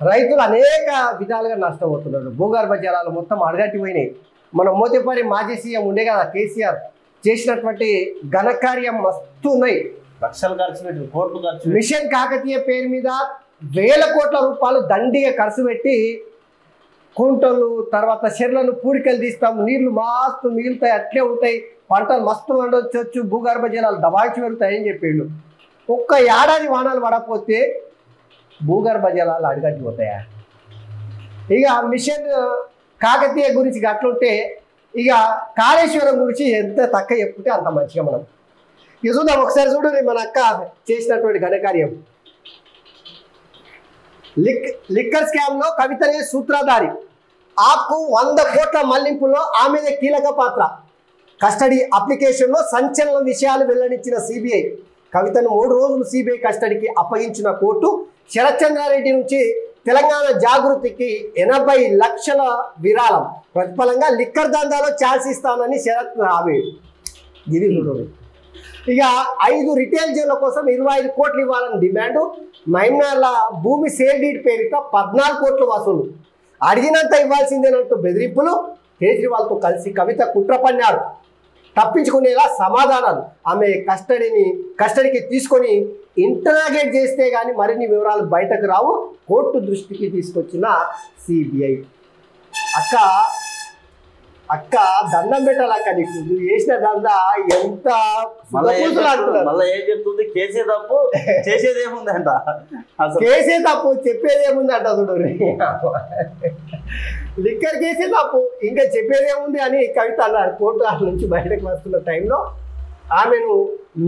రైతులు అనేక విధాలుగా నష్టపోతున్నారు. భూగర్భ జలాలు మొత్తం అడగట్టిపోయినాయి. మన మోతేపల్లి మాజీ సీఎం ఉండే కదా కేసీఆర్ చేసినటువంటి ఘనకార్యం మస్తు ఉన్నాయి. లక్షలు ఖర్చు పెట్టి కోట్లు ఖర్చు, మిషన్ కాకతీయ పేరు మీద వేల కోట్ల రూపాయలు దండిగా ఖర్చు పెట్టి కుంటలు తర్వాత చెర్లను పూడికలు తీస్తాం, నీళ్లు మస్తు మిగులుతాయి, అట్లే ఉంటాయి, పంటలు మస్తు వండొచ్చు, భూగర్భ జలాలు దబాయించి పెరుగుతాయని చెప్పిండు. ఒక్క ఏడాది వానాలు పడకపోతే భూగర్భ జలాలు అడిగట్టిపోతాయా? ఇక మిషన్ కాకతీయ గురించి అట్లుంటే ఇక కాళేశ్వరం గురించి ఎంత తక్కువ చెప్పుకుంటే అంత మంచిగా మనం ఇక చూద్దాం. ఒకసారి చూడండి మన అక్క చేసినటువంటి ఘనకార్యం. లిక్కర్ స్కామ్లో కవితనే సూత్రధారి, ఆప్కు 100 కోట్ల మళ్లింపులో ఆమెదే కీలక పాత్ర. కస్టడీ అప్లికేషన్లో సంచలన విషయాలు వెల్లడించిన సిబిఐ. కవితను 3 రోజులు సిబిఐ కస్టడీకి అప్పగించిన కోర్టు శరత్చంద్రారెడ్డి నుంచి తెలంగాణ జాగృతికి 80 లక్షల విరాళం ప్రతిఫలంగా లిక్కర్ దందాలో ఛాన్స్ ఇస్తానని శరత్ హామీ. ఇది ఇక 5 రిటైల్ జైళ్ల కోసం 25 కోట్లు ఇవ్వాలని డిమాండు. మైమ్నార్ల భూమి సేల్ డీడ్ పేరిట 14 కోట్లు వసూలు, అడిగినంత ఇవ్వాల్సిందేనంటూ బెదిరింపులు. కేజ్రీవాల్తో కలిసి కవిత కుట్ర పన్నాడు. తప్పించుకునేలా సమాధానాలు. ఆమె కస్టడీకి తీసుకొని ఇంటరాగేట్ చేస్తే కానీ మరిన్ని వివరాలు బయటకు రావు. కోర్టు దృష్టికి తీసుకొచ్చిన సిబిఐ. అక్క దండం పెట్టాలక్క, నీకు నువ్వు చేసిన దందా ఎంత మళ్ళీ ఏం చెప్తుంది? కేసే తప్పు చేసేది ఏముందంట, కేసే తప్పు చెప్పేది ఏముందంట. చూడు లిక్కర్ కేసే తప్పు ఇంకా చెప్పేది ఏముంది అని కవిత అన్నారు. కోర్టు నుంచి బయటకు వస్తున్న టైంలో ఆమెను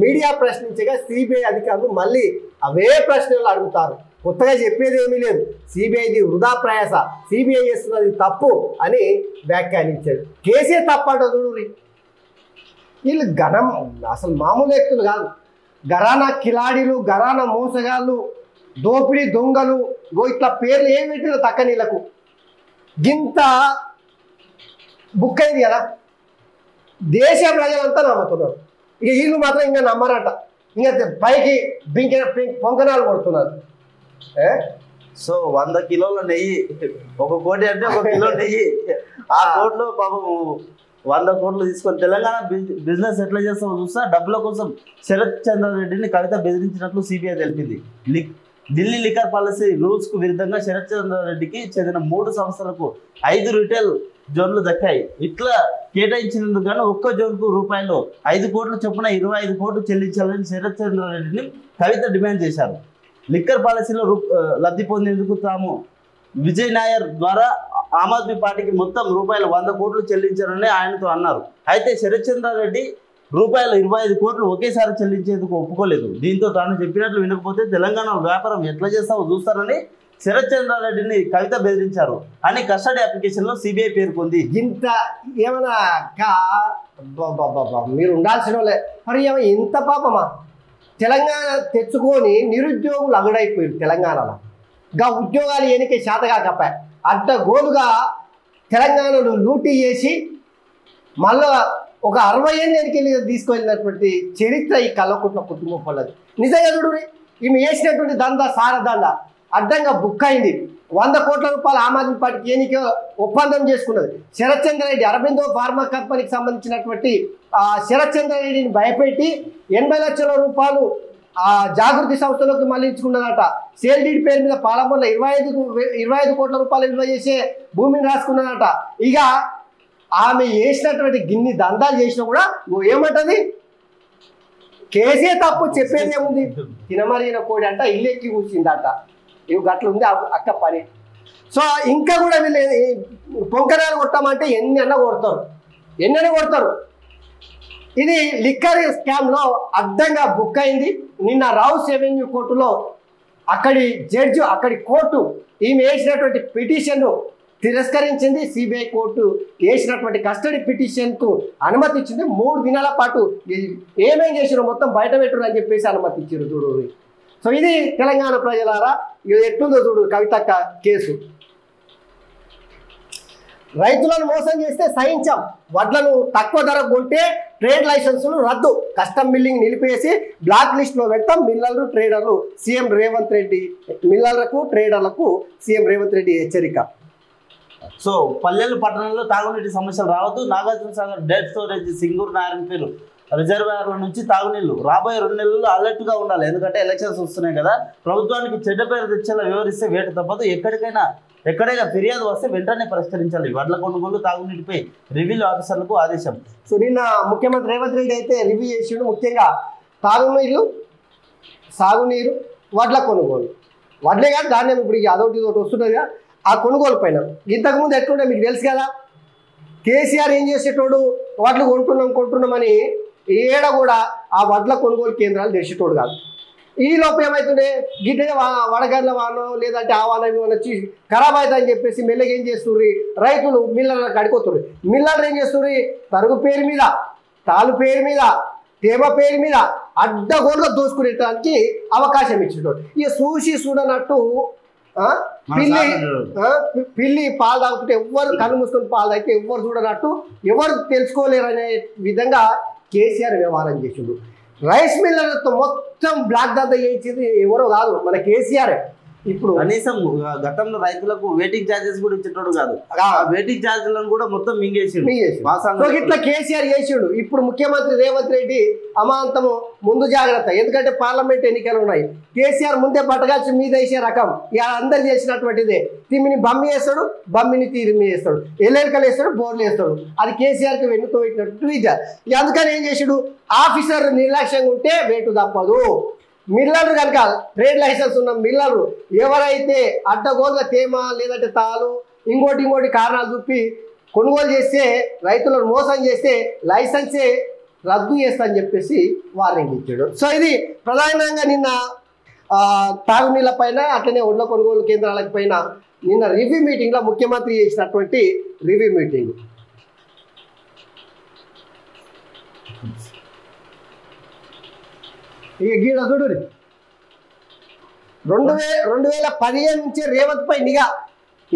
మీడియా ప్రశ్నించగా సిబిఐ అధికారులు మళ్ళీ అవే ప్రశ్నలు అడుగుతారు. కొత్తగా చెప్పేది ఏమీ లేదు, సిబిఐది వృధా ప్రయాస, సిబిఐ చేస్తున్నది తప్పు అని వ్యాఖ్యానించారు. కేసే తప్పట చూడు. వీళ్ళు అసలు మామూలు వ్యక్తులు కాదు. గరానా కిలాడీలు, గరానా మోసగాళ్ళు, దోపిడీ దొంగలు, ఇట్లా పేర్లు ఏం పెట్టిన తక్కనీళ్ళకు గింత బుక్ అయింది కదా. దేశ ప్రజలంతా నమ్ముతున్నారు. ఇక వీళ్ళు మాత్రం ఇంకా నమ్మరట. ఇంకా పైకి పొంకనాలు కొడుతున్నారు. సో 100 కిలోల నెయ్యి, 1 కోటి అంటే 1 కిలో నెయ్యి. ఆ కోట్లు పాపం 100 కోట్లు తీసుకొని తెలంగాణ బిజినెస్ ఎట్లా చేస్తామో చూస్తా. డబ్బుల కోసం శరత్ చంద్రారెడ్డిని కవిత బెదిరించినట్లు సిబిఐ తెలిపింది. ఢిల్లీ లిక్కర్ పాలసీ రూల్స్ కు విరుద్ధంగా శరత్ చంద్రారెడ్డికి చెందిన 3 సంస్థలకు 5 రిటైల్ జోన్లు దక్కాయి. ఇట్లా కేటాయించినందుకు గాను ఒక్క జోన్కు రూపాయలు 5 కోట్ల చొప్పున 25 కోట్లు చెల్లించాలని శరత్ చంద్రారెడ్డిని కవిత డిమాండ్ చేశారు. లిక్కర్ పాలసీలో లబ్ధి పొందేందుకు తాము విజయ్ నాయర్ ద్వారా ఆమ్ ఆద్మీ పార్టీకి మొత్తం రూపాయలు 100 కోట్లు చెల్లించారని ఆయనతో అన్నారు. అయితే శరత్ చంద్రారెడ్డి రూపాయలు 25 కోట్లు ఒకేసారి చెల్లించేందుకు ఒప్పుకోలేదు. దీంతో తాను చెప్పినట్లు వినకపోతే తెలంగాణ వ్యాపారం ఎట్లా చేస్తావో చూస్తారని శరత్ చంద్రారెడ్డిని కవిత బెదిరించారు అని కస్టడీ అప్లికేషన్లో సిబిఐ పేర్కొంది. ఇంత ఏమైనా మీరు ఉండాల్సిన వాళ్ళే మరి ఇంత పాపమా? తెలంగాణ తెచ్చుకొని నిరుద్యోగులు అగడైపోయారు తెలంగాణలో. గా ఉద్యోగాలు ఎన్నికే శాతగాకపా అడ్డగోలుగా తెలంగాణను లూటీ చేసి మళ్ళా ఒక 60 ఏళ్ళ ఎన్నికలు తీసుకెళ్ళినటువంటి చరిత్ర ఈ కల్వకుంట్ల కుటుంబం పల్లది. నిజంగా చూడు, ఈమె వేసినటువంటి దందా సార దందా అడ్డంగా బుక్ అయింది. 100 కోట్ల రూపాయలు ఆమ్ ఆద్మీ పార్టీకి ఎన్నిక ఒప్పందం చేసుకున్నది. శరత్ చంద్రారెడ్డి అరబిందో ఫార్మా కంపెనీకి సంబంధించినటువంటి శరత్ చంద్రారెడ్డిని భయపెట్టి 80 లక్షల రూపాయలు జాగృతి సంస్థలోకి మళ్లించుకున్నదట. సేల్ డీడ్ పేరు మీద పాలమూరులో 25 కోట్ల రూపాయలు విలువ చేసే భూమిని రాసుకున్నదట. ఇక ఆమె వేసినటువంటి గిన్ని దందాలు చేసినా కూడా నువ్వు ఏమంటది? కేసే తప్పు చెప్పేది ఏముంది? తినమరిగిన కోడి అంట ఇల్లెక్కి కూర్చిందట. ఇవి గట్ల ఉంది అక్క పని. సో ఇంకా కూడా వీళ్ళు పొంకరాలు కొట్టామంటే ఎన్నైనా కొడతారు. ఇది లిక్కర్ స్కామ్లో అడ్డంగా బుక్ అయింది. నిన్న రౌస్ రెవెన్యూ కోర్టులో అక్కడి కోర్టు ఈమె వేసినటువంటి పిటిషన్ను తిరస్కరించింది. సిబిఐ కోర్టు వేసినటువంటి కస్టడీ పిటిషన్కు అనుమతి ఇచ్చింది. 3 దినాల పాటు ఏమేం చేసినారో మొత్తం బయట పెట్టురు అని చెప్పేసి అనుమతి ఇచ్చారు. చూడు, సో ఇది తెలంగాణ ప్రజలారా ఇది ఎట్టుందో చూడు కవితక్క కేసు. రైతులను మోసం చేస్తే సహించాం, వడ్లను తక్కువ ధరకు కొంటే ట్రేడ్ లైసెన్సులు రద్దు, కస్టమ్ మిల్లింగ్ నిలిపేసి బ్లాక్ లిస్ట్లో పెడతాం మిల్లర్లు ట్రేడర్లు. సీఎం రేవంత్ రెడ్డి మిల్లర్లకు ట్రేడర్లకు సీఎం రేవంత్ రెడ్డి హెచ్చరిక. సో పల్లెలు పట్టణంలో తాగునీటి సమస్యలు రావద్దు. నాగార్జున సాగర్ డెడ్ స్టోరేజ్ సింగూరు నారాయణపేరు రిజర్వాయర్ల నుంచి తాగునీళ్లు రాబోయే 2 నెలల్లో అలర్ట్గా ఉండాలి. ఎందుకంటే ఎలక్షన్స్ వస్తున్నాయి కదా. ప్రభుత్వానికి చెడ్డ పేరు తెచ్చేలా వివరిస్తే వేట తప్పదు. ఎక్కడైనా ఫిర్యాదు వస్తే వెంటనే పరిష్కరించాలి. వడ్ల కొనుగోలు తాగునీటిపై రెవెన్యూ ఆఫీసర్లకు ఆదేశం. సో నిన్న ముఖ్యమంత్రి రేవంత్ రెడ్డి అయితే రివ్యూ చేసిండు. ముఖ్యంగా తాగునీరు, సాగునీరు, వడ్ల కొనుగోలు. వడ్లే కాదు ధాన్యం ఇప్పుడు అదొకటి వస్తున్నదిగా ఆ కొనుగోలు పైన. ఇంతకుముందు ఎట్లుంటే మీకు తెలుసు కదా, కేసీఆర్ ఏం చేసేటోడు వడ్లు కొంటున్నామని ఏడ కూడా ఆ వడ్ల కొనుగోలు కేంద్రాలు తెచ్చేటోడు కాదు. ఈ లోపు ఏమవుతుండే గిడ్డ వడగడ్ల వానో లేదంటే ఆ వాన వచ్చి ఖరాబ్ అవుతుందని చెప్పేసి మెల్లగా ఏం చేస్తుర్రి రైతులు మిల్లర్లకు అడుగుతుర్రి. మిల్లర్లు ఏం చేస్తుర్రి తరుగు పేరు మీద, తాలు పేరు మీద, తేమ పేరు మీద అడ్డగోలుగా దోసుకునేటానికి అవకాశం ఇచ్చేటోడు. ఇక చూడనట్టు పిల్లి పాలు తాగుతుంటే ఎవ్వరు కళ్ళు మూసుకొని పాలు తాగితే ఎవ్వరు చూడనట్టు ఎవరు తెలుసుకోలేరు అనే విధంగా కేసీఆర్ వ్యవహారం చేసిండు. రైస్ మిల్లర్లతో మొత్తం బ్లాక్ దంతా చేయించింది ఎవరో కాదు, మన కేసీఆర్. ఇప్పుడు కనీసం గతంలో రైతులకు వెయిటింగ్ ఛార్జెస్ కూడా ఇచ్చేటోడు కాదు. వెయిటింగ్ ఛార్జీలను కూడా మొత్తం మింగేసిండు. ఇట్లా కేసీఆర్ చేసిండు. ఇప్పుడు ముఖ్యమంత్రి రేవంత్ రెడ్డి అమాంతము ముందు జాగ్రత్త. ఎందుకంటే పార్లమెంట్ ఎన్నికలు ఉన్నాయి. కేసీఆర్ ముందే పట్టగాల్సి మీద వేసే రకం ఇక అందరు చేసినటువంటిదే. తిమ్మిని బమ్మి వేస్తాడు, బమ్మిని తీరిమి వేస్తాడు, ఎల్లెలకలు వేస్తాడు, బోర్లు వేస్తాడు. అది కేసీఆర్కి వెన్నుతో పెట్టినట్టు ఇక అందుకని ఏం చేసాడు, ఆఫీసర్ నిర్లక్ష్యంగా ఉంటే వేటు తప్పదు. మిల్లర్లు కనుక ట్రేడ్ లైసెన్స్ ఉన్న మిల్లర్లు ఎవరైతే అడ్డగోలుగా తేమ లేదంటే తాలు ఇంకోటి కారణాలు చూపి కొనుగోలు చేస్తే రైతులను మోసం చేస్తే లైసెన్సే రద్దు చేస్తా అని చెప్పేసి వార్నింగ్ ఇచ్చాడు. సో ఇది ప్రధానంగా నిన్న తాగునీళ్ళ పైన అట్లనే ఒడ్ల కొనుగోలు కేంద్రాల పైన నిన్న రివ్యూ మీటింగ్లో ముఖ్యమంత్రి చేసినటువంటి రివ్యూ మీటింగ్. ఇక గీడ చూడు 2015 నుంచి రేవంత్ పై నిఘా,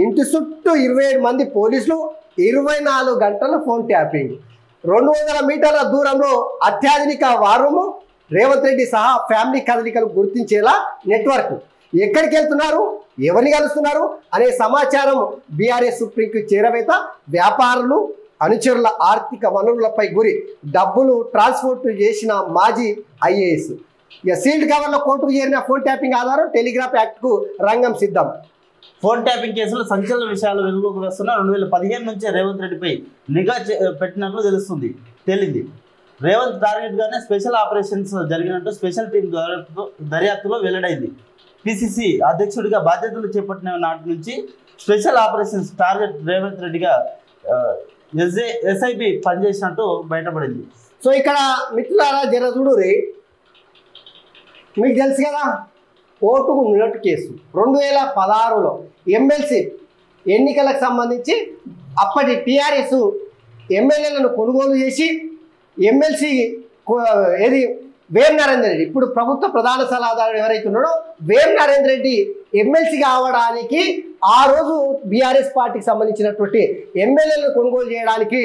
ఇంటి చుట్టూ 27 మంది పోలీసులు, 24 గంటల ఫోన్ ట్యాపింగ్, 200 మీటర్ల దూరంలో అత్యాధునిక వారము, రేవంత్ రెడ్డి సహా ఫ్యామిలీ కదలికలు గుర్తించేలా నెట్వర్క్. ఎక్కడికి వెళ్తున్నారు, ఎవరిని కలుస్తున్నారు అనే సమాచారం బీఆర్ఎస్ సుప్రీంకు చేరవేత, వ్యాపారులు అనుచరుల ఆర్థిక వనరులపై గురి, డబ్బులు ట్రాన్స్పోర్ట్ చేసిన మాజీ ఐఏఎస్. ఇక సీల్డ్ కవర్లో కోర్టుకు చేరిన ఫోన్ ట్యాపింగ్ ఆధారం టెలిగ్రాఫ్ యాక్ట్కు రంగం సిద్ధం. ఫోన్ ట్యాపింగ్ కేసులో సంచలన విషయాలు వెలుగులోకి వస్తున్న 2015 నుంచే రేవంత్ రెడ్డిపై నిఘా పెట్టినట్లు తేలింది. రేవంత్ టార్గెట్గానే స్పెషల్ ఆపరేషన్స్ జరిగినట్టు స్పెషల్ టీం దర్యాప్తులో వెల్లడైంది. పిసిసి అధ్యక్షుడిగా బాధ్యతలు చేపట్టిన నాటి నుంచి స్పెషల్ ఆపరేషన్స్ టార్గెట్ రేవంత్ రెడ్డిగా ఎస్ఐబి పనిచేసినట్టు బయటపడింది. సో ఇక్కడ మిత్రులారా జర చూడురి, మీకు తెలుసు కదా ఓటుకు నోటు కేసు 2016లో ఎమ్మెల్సీ ఎన్నికలకు సంబంధించి అప్పటి టీఆర్ఎస్ ఎమ్మెల్యేలను కొనుగోలు చేసి ఎమ్మెల్సీ ఏది వేం నరేందర్ రెడ్డి, ఇప్పుడు ప్రభుత్వ ప్రధాన సలహాదారుడు ఎవరైతే ఉన్నాడో వేం నరేందర్ రెడ్డి ఎమ్మెల్సీ కావడానికి ఆ రోజు బీఆర్ఎస్ పార్టీకి సంబంధించినటువంటి ఎమ్మెల్యేలను కొనుగోలు చేయడానికి